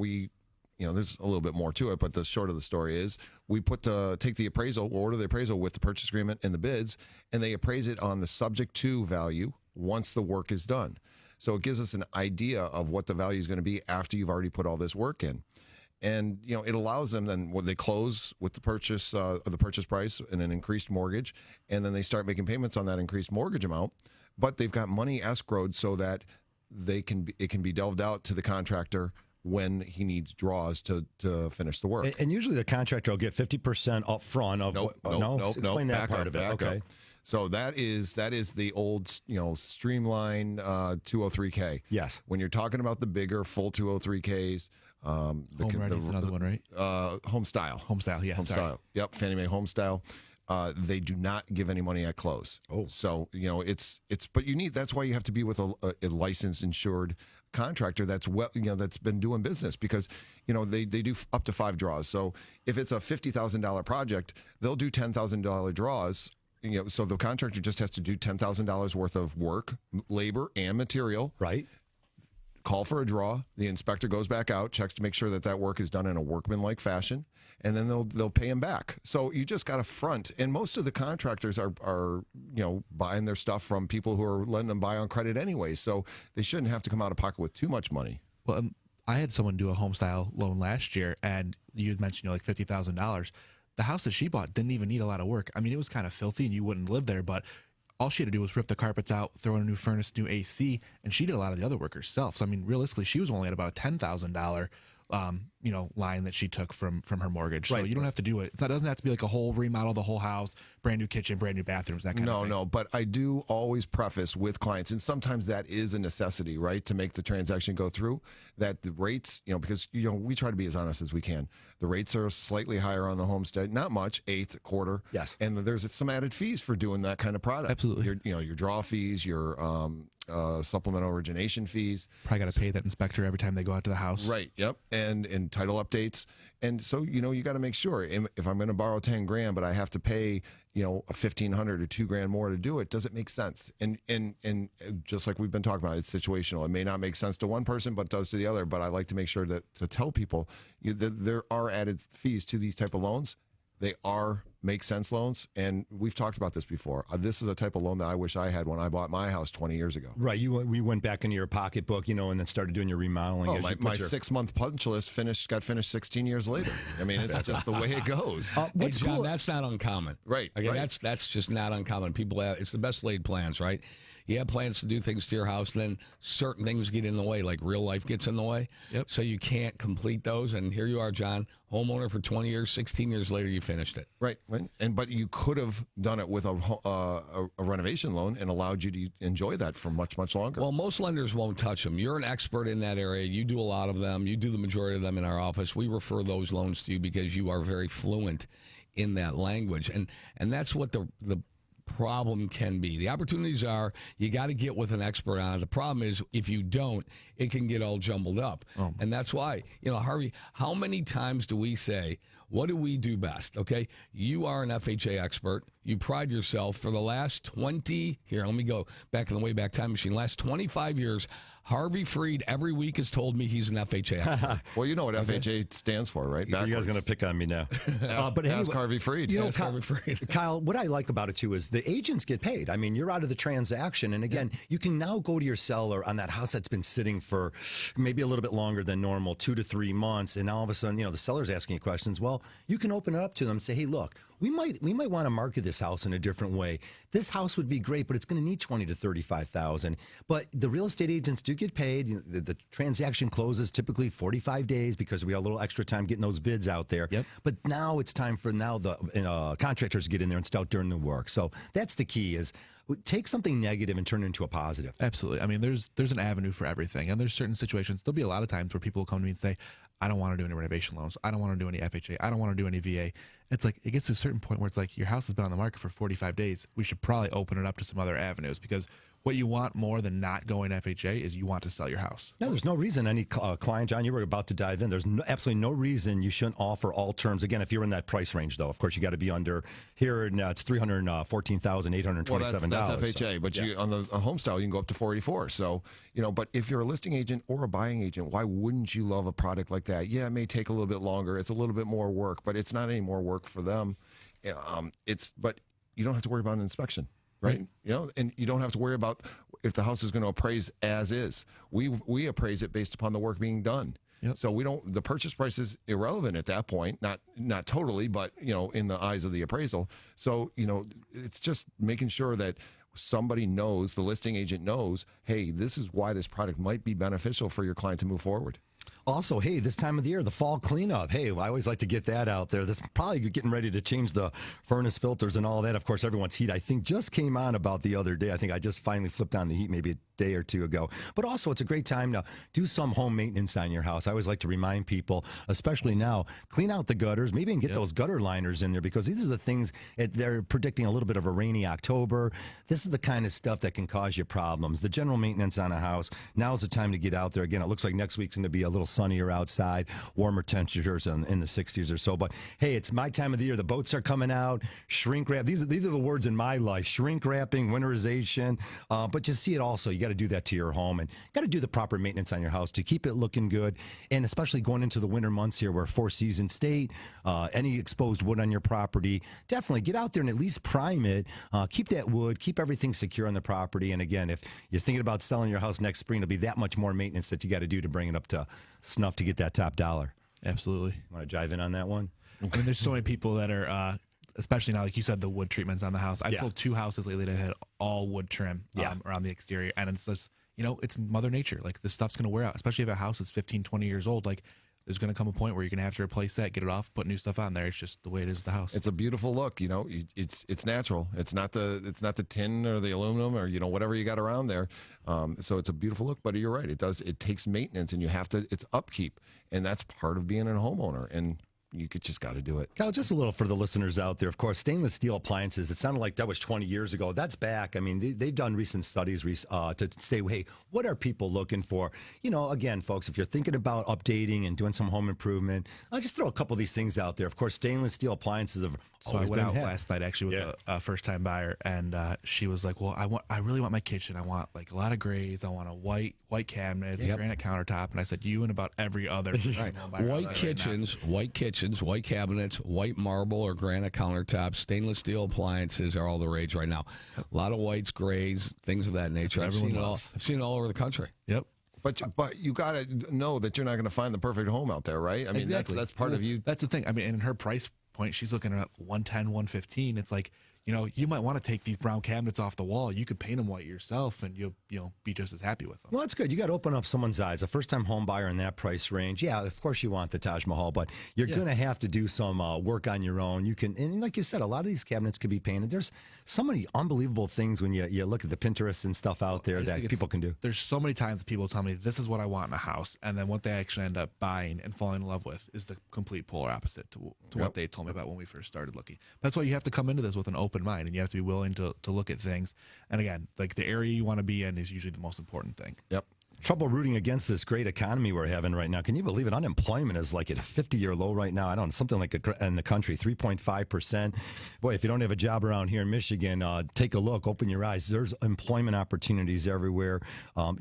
S5: there's a little bit more to it, but the short of the story is we take the appraisal, order the appraisal with the purchase agreement and the bids, and they appraise it on the subject to value once the work is done. So it gives us an idea of what the value is going to be after you've already put all this work in. And, it allows them then when they close with the purchase price and an increased mortgage, and then they start making payments on that increased mortgage amount, but they've got money escrowed so that it can be delved out to the contractor when he needs draws to finish the work.
S3: And usually the contractor will get 50% up front of
S5: Nope.
S3: Explain that part of it. Okay.
S5: So that is the old, streamline 203K.
S3: Yes.
S5: When you're talking about the bigger full 203Ks,
S6: Home Ready is another one, right?
S5: Home Style.
S6: Home Style, yeah.
S5: Home Style. Yep, Fannie Mae Home Style. They do not give any money at close.
S3: Oh.
S5: So, but that's why you have to be with a licensed, insured contractor that's that's been doing business, because they do up to 5 draws. So if it's a $50,000 project, they'll do $10,000 draws. So the contractor just has to do $10,000 worth of work, labor, and material.
S3: Right.
S5: Call for a draw. The inspector goes back out, checks to make sure that work is done in a workmanlike fashion, and then they'll pay him back. So you just got to front. And most of the contractors are buying their stuff from people who are letting them buy on credit anyway. So they shouldn't have to come out of pocket with too much money.
S6: Well, I had someone do a home style loan last year, and you had mentioned like $50,000. The house that she bought didn't even need a lot of work. I mean, it was kind of filthy, and you wouldn't live there, but all she had to do was rip the carpets out, throw in a new furnace, new AC, and she did a lot of the other work herself. So, I mean, realistically, she was only at about a $10,000 line that she took from her mortgage. So you don't have to do it. It doesn't have to be like a whole remodel, the whole house, brand new kitchen, brand new bathrooms, that kind of thing.
S5: No, but I do always preface with clients, and sometimes that is a necessity, right, to make the transaction go through, that the rates, because, we try to be as honest as we can. The rates are slightly higher on the homestead, not much, eighth, quarter.
S3: Yes.
S5: And there's some added fees for doing that kind of product.
S6: Absolutely.
S5: Your draw fees, your supplemental origination fees.
S6: Probably got to pay that inspector every time they go out to the house.
S5: Right. Yep. And title updates. And so, you got to make sure if I'm going to borrow 10 grand, but I have to pay, a $1,500 or $2,000 more to do it, does it make sense? And just like we've been talking about, it's situational. It may not make sense to one person, but it does to the other. But I like to make sure that to tell people that there are added fees to these type of loans. They are make sense loans, and we've talked about this before. This is a type of loan that I wish I had when I bought my house 20 years ago.
S3: Right. We went back into your pocketbook, and then started doing your remodeling.
S5: Oh, my 6-month punch list got finished 16 years later. I mean, it's just the way it goes.
S4: What's John, cool? That's not uncommon.
S5: Right.
S4: Okay,
S5: right.
S4: That's just not uncommon. People have, it's the best laid plans, right? You have plans to do things to your house, then certain things get in the way, like real life gets in the way.
S6: Yep.
S4: So you can't complete those. And here you are, John, homeowner for 20 years, 16 years later, you finished it.
S5: Right. But you could have done it with a renovation loan and allowed you to enjoy that for much, much longer.
S4: Well, most lenders won't touch them. You're an expert in that area. You do a lot of them. You do the majority of them in our office. We refer those loans to you because you are very fluent in that language. And that's what the problem can be. The opportunities are you got to get with an expert on it. The problem is if you don't, it can get all jumbled up. And that's why, Harvey, how many times do we say, what do we do best? Okay. You are an FHA expert. You pride yourself for the last 20, here, let me go back in the Wayback Time Machine, last 25 years. Harvey Freed every week has told me he's an FHA.
S5: Well, you know what FHA stands for, right?
S3: You guys
S5: Backwards.
S3: going to pick on me now?
S5: But ask Harvey Freed.
S3: You know,
S4: Ask Harvey Freed.
S3: Kyle, what I like about it too is the agents get paid. I mean, you're out of the transaction, and again, you can now go to your seller on that house that's been sitting for maybe a little bit longer than normal, 2 to 3 months, and now all of a sudden, the seller's asking you questions. Well, you can open it up to them, and say, hey, look, we might want to market this house in a different way. This house would be great, but it's going to need $20,000 to $35,000. But the real estate agents do get paid. The transaction closes typically 45 days because we got a little extra time getting those bids out there.
S6: Yep.
S3: But now it's time for the contractors to get in there and start doing the work. So that's the key: is take something negative and turn it into a positive.
S6: Absolutely. I mean, there's an avenue for everything, and there's certain situations. There'll be a lot of times where people will come to me and say, I don't want to do any renovation loans. I don't want to do any FHA. I don't want to do any VA. It's like, it gets to a certain point where it's like, your house has been on the market for 45 days. We should probably open it up to some other avenues, because what you want more than not going FHA is you want to sell your house.
S3: No, there's no reason any client, John, you were about to dive in. There's absolutely no reason you shouldn't offer all terms. Again, if you're in that price range, though, of course, you got to be under here. Now it's $314,827.
S5: Well, that's FHA, but you on the home style you can go up to 484. So but if you're a listing agent or a buying agent, why wouldn't you love a product like that? Yeah, it may take a little bit longer. It's a little bit more work, but it's not any more work for them. But you don't have to worry about an inspection. Right. And you don't have to worry about if the house is going to appraise as is. We appraise it based upon the work being done.
S6: Yep.
S5: So the purchase price is irrelevant at that point, not totally, but in the eyes of the appraisal. So, it's just making sure that somebody knows, the listing agent knows, hey, this is why this product might be beneficial for your client to move forward.
S3: Also, hey, this time of the year, the fall cleanup. Hey, I always like to get that out there. That's probably getting ready to change the furnace filters and all that. Of course, everyone's heat, I think, just came on about the other day. I think I just finally flipped on the heat maybe a day or two ago. But also, it's a great time to do some home maintenance on your house. I always like to remind people, especially now, clean out the gutters, maybe even get those gutter liners in there, because these are the things they're predicting a little bit of a rainy October. This is the kind of stuff that can cause you problems. The general maintenance on a house, now's the time to get out there. Again, it looks like next week's going to be a little sunnier outside, warmer temperatures in the 60s or so. But hey, it's my time of the year. The boats are coming out, shrink wrap. These are the words in my life: shrink wrapping, winterization. But you see it also. You got to do that to your home, and got to do the proper maintenance on your house to keep it looking good. And especially going into the winter months here, where Four Seasons State, any exposed wood on your property, definitely get out there and at least prime it. Keep that wood, keep everything secure on the property. And again, if you're thinking about selling your house next spring, it'll be that much more maintenance that you got to do to bring it up to snuff to get that top dollar.
S6: Absolutely.
S3: Want to dive in on that one?
S6: I mean, there's so many people that are, especially now, like you said, the wood treatments on the house. I've
S3: Yeah.
S6: sold 2 houses lately that had all wood trim around the exterior. And it's just, it's Mother Nature. Like, this stuff's going to wear out, especially if a house is 15, 20 years old. Like, there's going to come a point where you're going to have to replace that, get it off, put new stuff on there. It's just the way it is with the house.
S5: It's a beautiful look, it's natural. It's not the tin or the aluminum or whatever you got around there. So it's a beautiful look, but you're right. It takes maintenance, and it's upkeep, and that's part of being a homeowner. And you just got to do it.
S3: Kyle, just a little for the listeners out there. Of course, stainless steel appliances, it sounded like that was 20 years ago. That's back. I mean, they've done recent studies to say, hey, what are people looking for? Again, folks, if you're thinking about updating and doing some home improvement, I'll just throw a couple of these things out there. Of course, stainless steel appliances have
S6: So I went out last night actually with a first-time buyer, and she was like, "Well, I really want my kitchen. I want like a lot of grays. I want a white cabinets, granite countertop." And I said, "You and about every other
S4: white kitchens, white cabinets, white marble or granite countertops, stainless steel appliances are all the rage right now. A lot of whites, grays, things of that nature. I've seen it all over the country.
S6: Yep."
S5: But you got to know that you're not going to find the perfect home out there, right? I mean,
S6: exactly.
S5: that's part of you.
S6: That's the thing. I mean, in her price point, she's looking at 110, 115. It's like, you might want to take these brown cabinets off the wall. You could paint them white yourself, and you'll be just as happy with them.
S3: Well, that's good. You got to open up someone's eyes. A first-time home buyer in that price range, yeah, of course you want the Taj Mahal, but you're going to have to do some work on your own. You can, and like you said, a lot of these cabinets could be painted. There's so many unbelievable things when you look at the Pinterest and stuff out there that people can do.
S6: There's so many times people tell me this is what I want in a house, and then what they actually end up buying and falling in love with is the complete polar opposite to what they told me about when we first started looking. That's why you have to come into this with an open mind, and you have to be willing to look at things. And again, like the area you want to be in is usually the most important thing.
S5: Yep.
S3: trouble rooting against this great economy we're having right now. Can you believe it? Unemployment is like at a 50-year low right now. I don't know, something like in the country, 3.5%. Boy, if you don't have a job around here in Michigan, take a look, open your eyes. There's employment opportunities everywhere.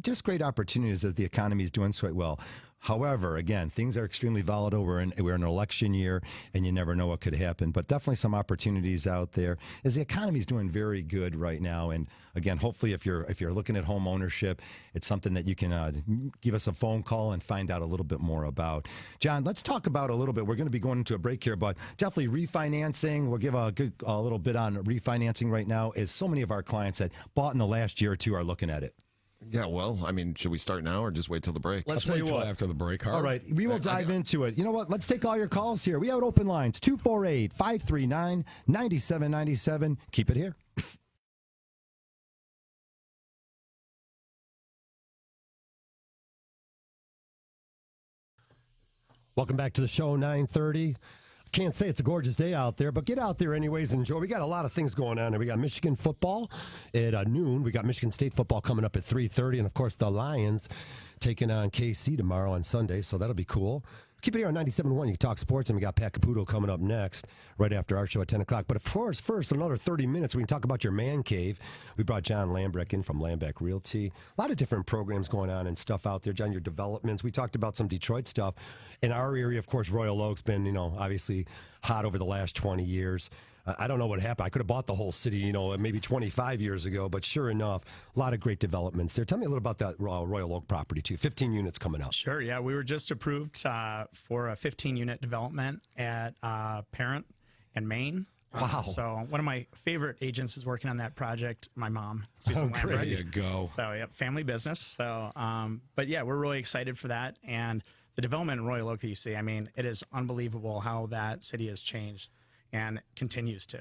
S3: Just great opportunities as the economy is doing so well. However, again, things are extremely volatile. We're in an election year, and you never know what could happen. But definitely some opportunities out there. As the economy is doing very good right now, and again, hopefully, if you're looking at home ownership, it's something that you can give us a phone call and find out a little bit more about. John, let's talk about a little bit. We're going to be going into a break here, but definitely refinancing. We'll give a little bit on refinancing right now, as so many of our clients that bought in the last year or two are looking at it.
S5: Yeah, well, I mean, should we start now or just wait till the break?
S4: Let's wait till after the break, Harv.
S3: All right, we will dive into it. You know what? Let's take all your calls here. We have open lines, 248-539-9797. Keep it here.
S7: Welcome back to the show, 9:30. Can't say it's a gorgeous day out there, but get out there anyways and enjoy. We got a lot of things going on. We got Michigan football at noon. We got Michigan State football coming up at 3:30, and of course the Lions taking on KC tomorrow on Sunday, so that'll be cool. Keep it here on 97.1. You can talk sports, and we got Pat Caputo coming up next, right after our show at 10 o'clock. But of course, first, another 30 minutes, we can talk about your man cave. We brought John Lambrecht in from Lambeck Realty. A lot of different programs going on and stuff out there. John, your developments. We talked about some Detroit stuff. In our area, of course, Royal Oak's been, obviously hot over the last 20 years. I don't know what happened. I could have bought the whole city, maybe 25 years ago, but sure enough, a lot of great developments there. Tell me a little about that Royal Oak property, too. 15 units coming out.
S9: Sure, yeah. We were just approved for a 15-unit development at Parent in Maine.
S7: Wow.
S9: So one of my favorite agents is working on that project, my mom, Susan Lambrecht.
S4: There you go.
S9: So, yeah, family business. So, but yeah, we're really excited for that. And the development in Royal Oak that you see, I mean, it is unbelievable how that city has changed and continues to.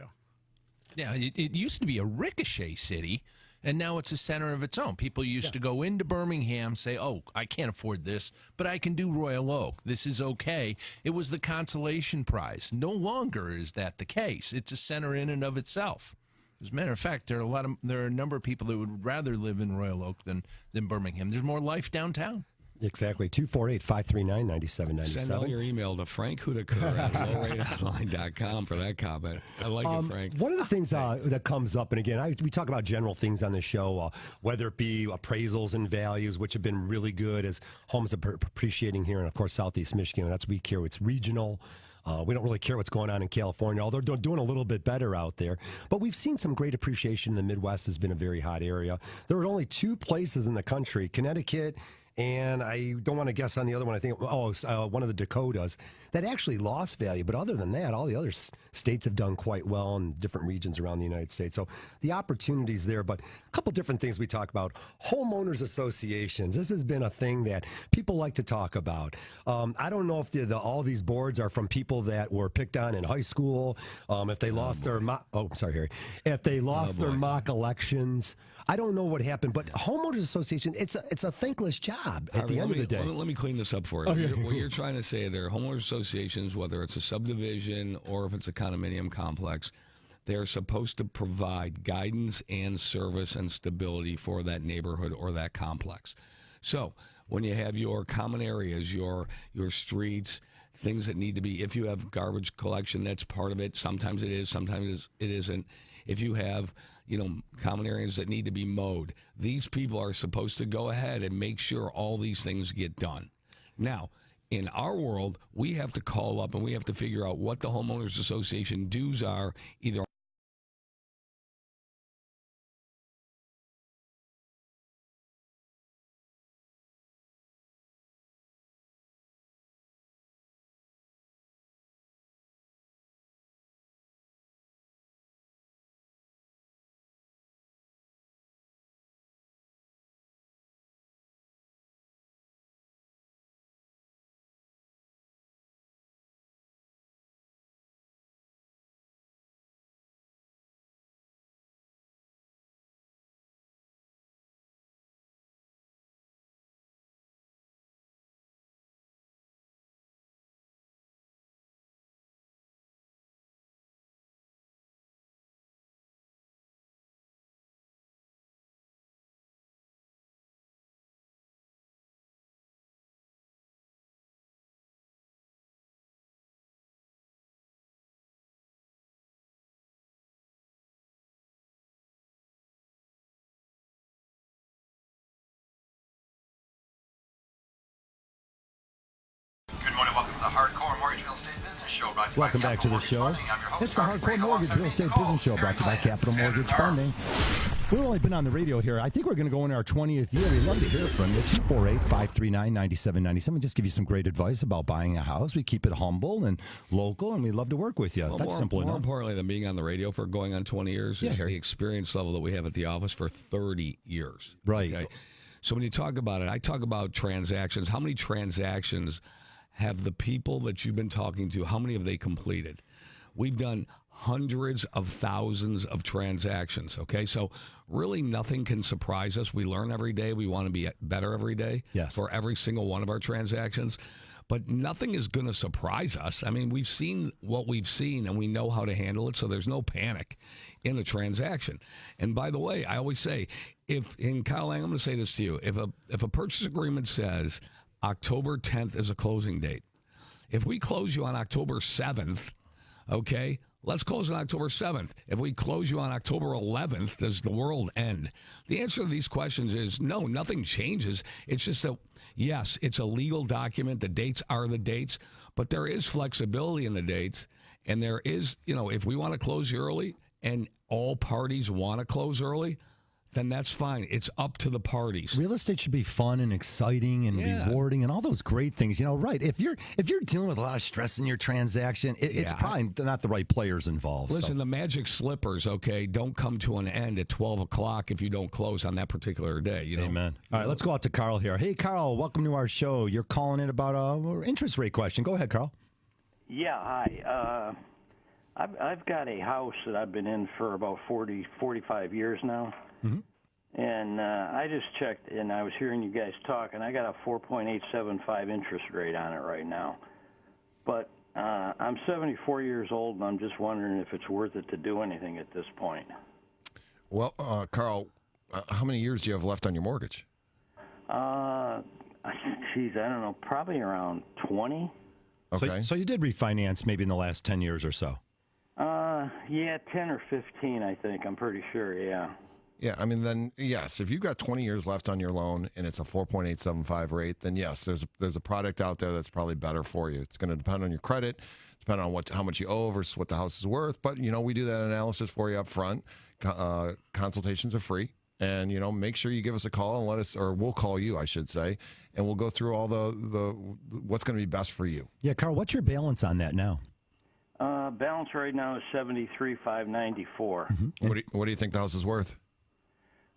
S8: Yeah, it used to be a ricochet city, and now it's a center of its own. People used to go into Birmingham, say, oh, I can't afford this, but I can do Royal Oak. This is okay. It was the consolation prize. No longer is that the case. It's a center in and of itself. As a matter of fact, there are a number of people that would rather live in Royal Oak than Birmingham. There's more life downtown.
S7: Exactly. 248-539-9797.
S4: Send all your email to Frank Hudaker at lowrateonline.com for that comment. I like it, Frank.
S7: One of the things that comes up, and again, we talk about general things on the show, whether it be appraisals and values, which have been really good as homes are appreciating here, and of course, Southeast Michigan. That's what we care. It's regional. We don't really care what's going on in California, although they're doing a little bit better out there. But we've seen some great appreciation in the Midwest. Has been a very hot area. There are only two places in the country, Connecticut, and I don't want to guess on the other one. I think, one of the Dakotas that actually lost value. But other than that, all the other states have done quite well in different regions around the United States. So the opportunities there. But a couple different things we talk about. Homeowners associations. This has been a thing that people like to talk about. I don't know if all these boards are from people that were picked on in high school. If they lost their Harry. If they lost their mock elections. I don't know what happened, but homeowners association, it's a thankless job at the end of the day.
S4: Let me clean this up for you. Okay. What you're trying to say there, homeowners associations, whether it's a subdivision or if it's a condominium complex, they're supposed to provide guidance and service and stability for that neighborhood or that complex. So when you have your common areas, your streets, things that need to be, if you have garbage collection, that's part of it. Sometimes it is, sometimes it isn't. If you have common areas that need to be mowed, these people are supposed to go ahead and make sure all these things get done. Now, in our world, we have to call up and we have to figure out what the homeowners association dues are, either
S2: the Hardcore Mortgage Real Estate Business Show brought to you
S3: Welcome
S2: by
S3: back to the
S2: Capital
S3: show.
S2: Mortgage Funding. I'm your host,
S3: It's the
S2: Harvey
S3: Hardcore
S2: Freed,
S3: Mortgage
S2: alongside
S3: Real
S2: me,
S3: Estate
S2: the
S3: Business Show
S2: co-host,
S3: brought to you by
S2: Aaron
S3: Capital
S2: Clance.
S3: Mortgage
S2: Aaron,
S3: Funding. We've only been on the radio here. I think we're going to go into our 20th year. We'd love to hear from you. 248-539-9797. Just give you some great advice about buying a house. We keep it humble and local, and we'd love to work with you.
S4: Well,
S3: That's simple
S4: more
S3: enough.
S4: importantly than being on the radio for going on 20 years is
S3: Harry.
S4: the experience level that we have at the office for 30 years.
S3: Right.
S4: Okay? So when you talk about it, I talk about transactions. How many transactions have the people that you've been talking to, how many have they completed? We've done hundreds of thousands of transactions, okay? So really nothing can surprise us. We learn every day. We want to be better every day for every single one of our transactions. But nothing is going to surprise us. I mean, we've seen what we've seen, and we know how to handle it, so there's no panic in a transaction. And by the way, I always say, Kyle Lang, I'm going to say this to you. If a purchase agreement says October 10th is a closing date, if we close you on October 7th, okay, let's close on October 7th. If we close you on October 11th, does the world end? The answer to these questions is no, nothing changes. It's just that, yes, it's a legal document. The dates are the dates, but there is flexibility in the dates. And there is, if we want to close you early and all parties want to close early, then that's fine. It's up to the parties.
S3: Real estate should be fun and exciting and rewarding and all those great things. Right. If you're dealing with a lot of stress in your transaction, it's probably not the right players involved.
S4: Listen, the magic slippers, okay, don't come to an end at 12 o'clock if you don't close on that particular day.
S3: Amen. All right, let's go out to Carl here. Hey, Carl, welcome to our show. You're calling in about an interest rate question. Go ahead, Carl.
S13: Yeah, hi. I've got a house that I've been in for about 45 years now.
S3: Mm-hmm.
S13: And I just checked, and I was hearing you guys talk, and I got a 4.875 interest rate on it right now. But I'm 74 years old, and I'm just wondering if it's worth it to do anything at this point.
S5: Well, Carl, how many years do you have left on your mortgage?
S13: Geez, I don't know, probably around 20.
S5: Okay.
S3: So you did refinance maybe in the last 10 years or so?
S13: Yeah, 10 or 15, I think. I'm pretty sure, yeah.
S5: Yeah, I mean, then yes, if you've got 20 years left on your loan and it's a 4.875 rate, then yes, there's a product out there that's probably better for you. It's going to depend on your credit, depend on how much you owe versus what the house is worth. But we do that analysis for you up front. Consultations are free, and make sure you give us a call and let us, or we'll call you, I should say, and we'll go through all the what's going to be best for you.
S3: Yeah, Carl, what's your balance on that now?
S13: Balance right now is $73,594.
S3: Mm-hmm.
S5: What do you think the house is worth?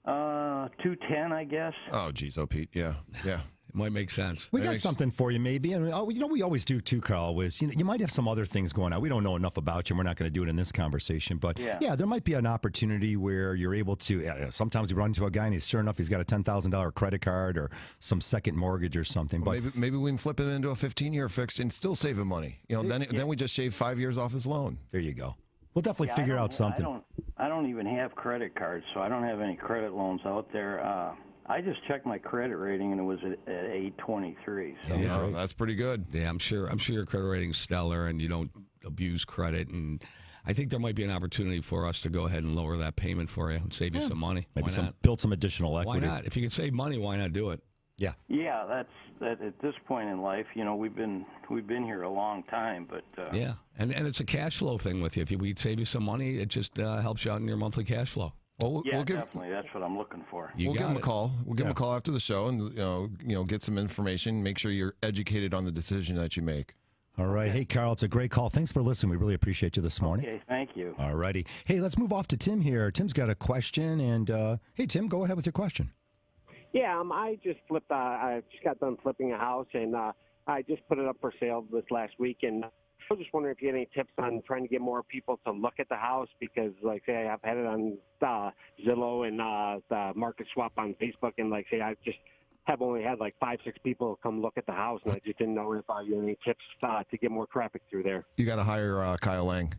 S13: 210, I guess.
S5: Oh, geez, Pete. Yeah.
S4: It might make sense.
S3: We got something for you, maybe. And we always do too, Carl. You might have some other things going on. We don't know enough about you. And we're not going to do it in this conversation, but yeah, there might be an opportunity where you're able to. Sometimes you run into a guy and sure enough, he's got a $10,000 credit card or some second mortgage or something.
S5: Well,
S3: but
S5: maybe we can flip it into a 15-year fixed and still save him money. Then we just shave 5 years off his loan.
S3: There you go. We'll definitely figure out something.
S13: I don't even have credit cards, so I don't have any credit loans out there. I just checked my credit rating, and it was at 823. So.
S5: That's pretty good.
S4: Yeah, I'm sure your credit rating's stellar, and you don't abuse credit. And I think there might be an opportunity for us to go ahead and lower that payment for you and save you some money.
S3: Maybe build some additional equity.
S4: Why not? If you can save money, why not do it?
S3: Yeah.
S13: Yeah, that's at this point in life. We've been here a long time, but
S4: yeah, and it's a cash flow thing with you. If we save you some money, it just helps you out in your monthly cash flow.
S5: Well,
S13: definitely. That's what I'm looking for.
S5: We'll give him a call. We'll give him a call after the show, and get some information. Make sure you're educated on the decision that you make.
S3: All right. Okay. Hey, Carl, it's a great call. Thanks for listening. We really appreciate you this morning.
S13: Okay, thank you.
S3: All righty. Hey, let's move off to Tim here. Tim's got a question, and hey, Tim, go ahead with your question.
S14: Yeah, I just flipped. I just got done flipping a house, and I just put it up for sale this last week. And I was just wondering if you had any tips on trying to get more people to look at the house, because, like, say, I've had it on Zillow and the Market Swap on Facebook, and, like, say, I just have only had like 5-6 people come look at the house, and I just didn't know if you had any tips to get more traffic through there.
S5: You got to hire Kyle Lang.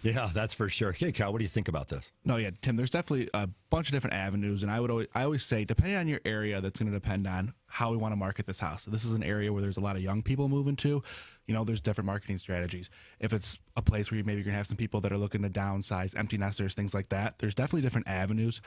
S3: Yeah, that's for sure. Hey, Kyle, what do you think about this?
S6: No, yeah, Tim, there's definitely a bunch of different avenues, and I always say, depending on your area, that's going to depend on how we want to market this house. So this is an area where there's a lot of young people moving to. There's different marketing strategies. If it's a place where maybe you're going to have some people that are looking to downsize, empty nesters, things like that, there's definitely different avenues.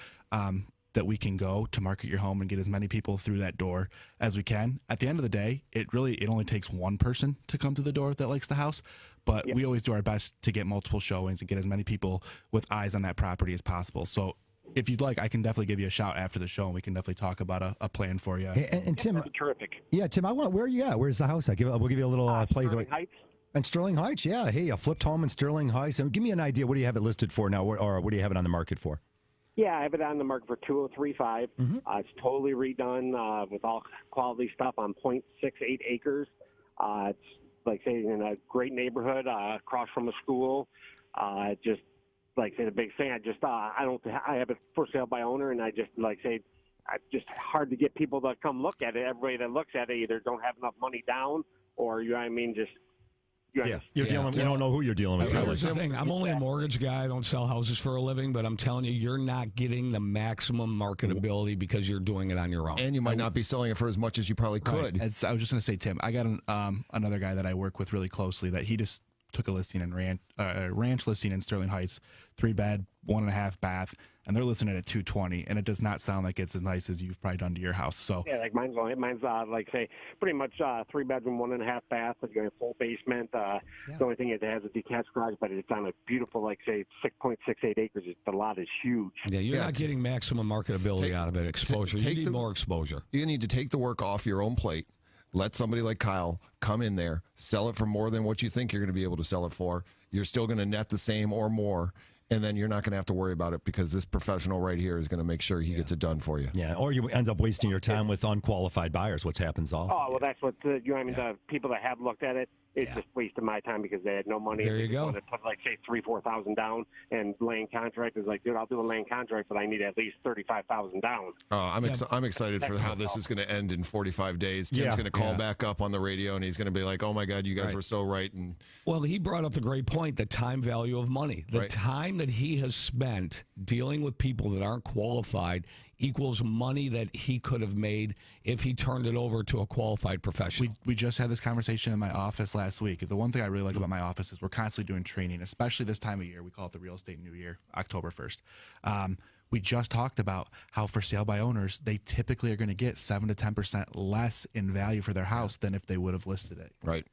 S6: that we can go to market your home and get as many people through that door as we can. At the end of the day, it only takes one person to come through the door that likes the house, but we always do our best to get multiple showings and get as many people with eyes on that property as possible. So if you'd like, I can definitely give you a shout after the show, and we can definitely talk about a plan for you.
S3: And Tim,
S14: That'd be terrific.
S3: yeah, Tim, where are you at? Where's the house at? We'll give you a little play.
S14: Sterling Heights.
S3: And Sterling Heights, yeah. Hey, a flipped home in Sterling Heights. And give me an idea. What do you have it listed for now, or what do you have it on the market for?
S14: Yeah, I have it on the market for 2035. It's totally redone with all quality stuff on 0.68 acres. It's like say in a great neighborhood across from a school. Just like say the big thing. I have it for sale by owner, and I just like say just hard to get people to come look at it. Everybody that looks at it either don't have enough money down, or you know what I mean, just.
S3: Yeah, you're dealing. You don't know who you're dealing with.
S4: Here's the thing. I'm only a mortgage guy. I don't sell houses for a living, but I'm telling you, you're not getting the maximum marketability because you're doing it on your own.
S5: And you might not be selling it for as much as you probably could.
S6: Right. I was just going to say, Tim, I got another guy that I work with really closely that he just took a listing in ranch listing in Sterling Heights, 3-bed, 1.5 bath, and they're listing it at 220, and it does not sound like it's as nice as you've probably done to your house. So
S14: yeah, like mine's like say pretty much 3-bedroom, 1.5 bath, like a full basement. The only thing is it has a detached garage, but it's on a beautiful like say 6.68 acres. The lot is huge.
S4: Yeah, you're not getting maximum marketability out of it. Exposure. You need more exposure.
S5: You need to take the work off your own plate. Let somebody like Kyle come in there, sell it for more than what you think you're going to be able to sell it for. You're still going to net the same or more, and then you're not going to have to worry about it because this professional right here is going to make sure he gets it done for you.
S3: Yeah, or you end up wasting your time with unqualified buyers, which happens often.
S14: Oh, well, that's what you know. I mean, the people that have looked at it, it's just wasting my time because they had no money.
S4: There you
S14: They
S4: go.
S14: wanted to put like say $3,000-4,000 down, and land contract is like, dude, I'll do a land contract, but I need at least $35,000 down.
S5: I'm excited for how this is going to end in 45 days. Tim's going to call back up on the radio, and he's going to be like, "Oh my God, you guys were so right." And
S4: well, he brought up the great point: the time value of money. The time that he has spent dealing with people that aren't qualified equals money that he could have made if he turned it over to a qualified professional.
S6: We just had this conversation in my office last week. The one thing I really like about my office is we're constantly doing training, especially this time of year. We call it the Real Estate New Year, October 1st. We just talked about how for sale by owners, they typically are going to get 7 to 10% less in value for their house than if they would have listed it.
S5: Right.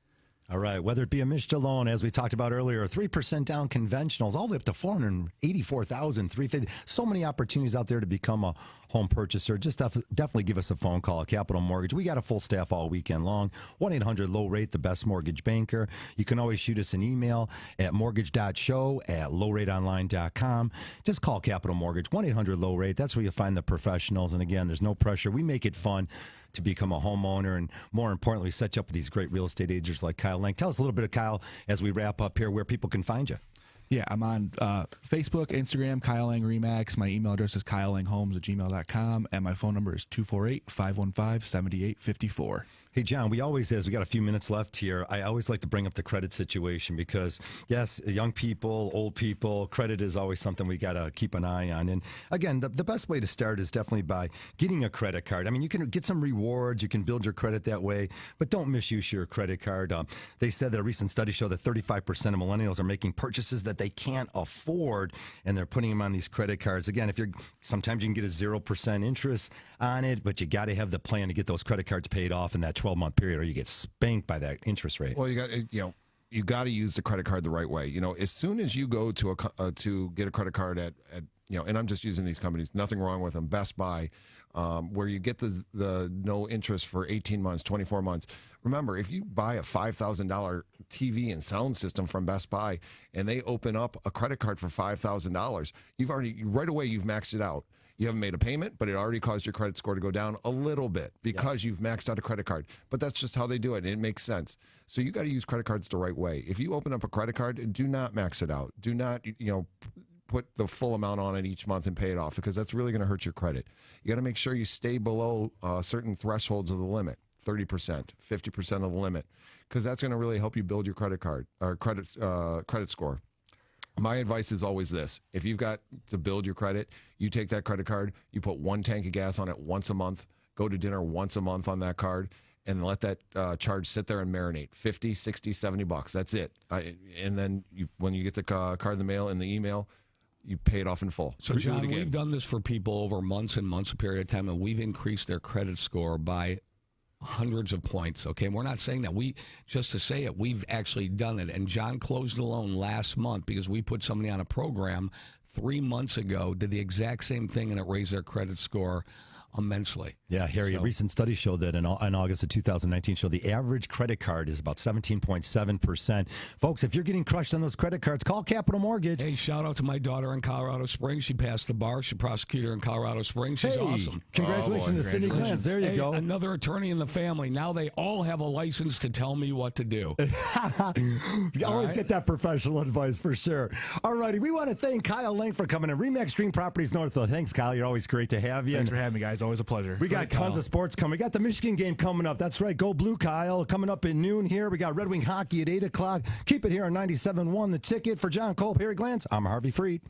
S3: All right, whether it be a Mishta loan, as we talked about earlier, 3% down conventionals, all the way up to $484,000, $350,000. So many opportunities out there to become a home purchaser. Just definitely give us a phone call at Capital Mortgage. We got a full staff all weekend long. 1-800-LOW-RATE, the best mortgage banker. You can always shoot us an email at mortgage.show@lowrateonline.com. Just call Capital Mortgage, 1-800-LOW-RATE. That's where you'll find the professionals. And again, there's no pressure. We make it fun to become a homeowner, and more importantly, we set you up with these great real estate agents like Kyle Lang. Tell us a little bit of Kyle as we wrap up here, where people can find you.
S6: Yeah, I'm on Facebook, Instagram, Kyle Lang Remax. My email address is kyleLangHomes@gmail.com, and my phone number is 248-515-7854.
S3: Hey, John, we always, as we got a few minutes left here, I always like to bring up the credit situation because, yes, young people, old people, credit is always something we got to keep an eye on. And again, the best way to start is definitely by getting a credit card. I mean, you can get some rewards, you can build your credit that way, but don't misuse your credit card. They said that a recent study showed that 35% of millennials are making purchases that they can't afford, and they're putting them on these credit cards. Again, sometimes you can get a 0% interest on it, but you got to have the plan to get those credit cards paid off in that 12-month period, or you get spanked by that interest rate.
S5: Well, you got to use the credit card the right way. As soon as you go to to get a credit card at and I'm just using these companies, nothing wrong with them, Best Buy, where you get the no interest for 18 months, 24 months. Remember, if you buy a $5,000 TV and sound system from Best Buy and they open up a credit card for $5,000, right away you've maxed it out. You haven't made a payment, but it already caused your credit score to go down a little bit because you've maxed out a credit card. But that's just how they do it, and it makes sense. So you got to use credit cards the right way. If you open up a credit card, do not max it out. Do not, put the full amount on it each month and pay it off, because that's really going to hurt your credit. You got to make sure you stay below certain thresholds of the limit, 30%, 50% of the limit, because that's going to really help you build your credit card or credit score. My advice is always this: if you've got to build your credit, you take that credit card, you put 1 tank of gas on it once a month, go to dinner once a month on that card, and let that charge sit there and marinate. $50, $60, $70. That's it. And then when you get the card in the mail, you pay it off in full.
S4: So,
S5: Do it
S4: John,
S5: again.
S4: we've done this for people over months and months, a period of time, and we've increased their credit score by hundreds of points. Okay, and we're not saying that just to say it, we've actually done it. And John closed a loan last month because we put somebody on a program 3 months ago, did the exact same thing, and it raised their credit score immensely.
S3: Yeah, Harry, a recent study showed that in August of 2019 showed the average credit card is about 17.7%. Folks, if you're getting crushed on those credit cards, call Capital Mortgage.
S4: Hey, shout out to my daughter in Colorado Springs. She passed the bar. She's a prosecutor in Colorado Springs. She's awesome.
S3: Congratulations to Cindy Glantz. There you go.
S4: Another attorney in the family. Now they all have a license to tell me what to do.
S3: You always get that professional advice for sure. All righty, we want to thank Kyle Lang for coming in. RE/MAX Dream Properties Northville. Thanks, Kyle. You're always great to have you.
S6: Thanks for having me, guys. Always a pleasure.
S3: We got tons of sports coming. We got the Michigan game coming up. That's right. Go Blue, Kyle. Coming up at noon here. We got Red Wing hockey at 8 o'clock. Keep it here on 97.1 The Ticket. For John Kolb, Harry Glantz, I'm Harvey Freed.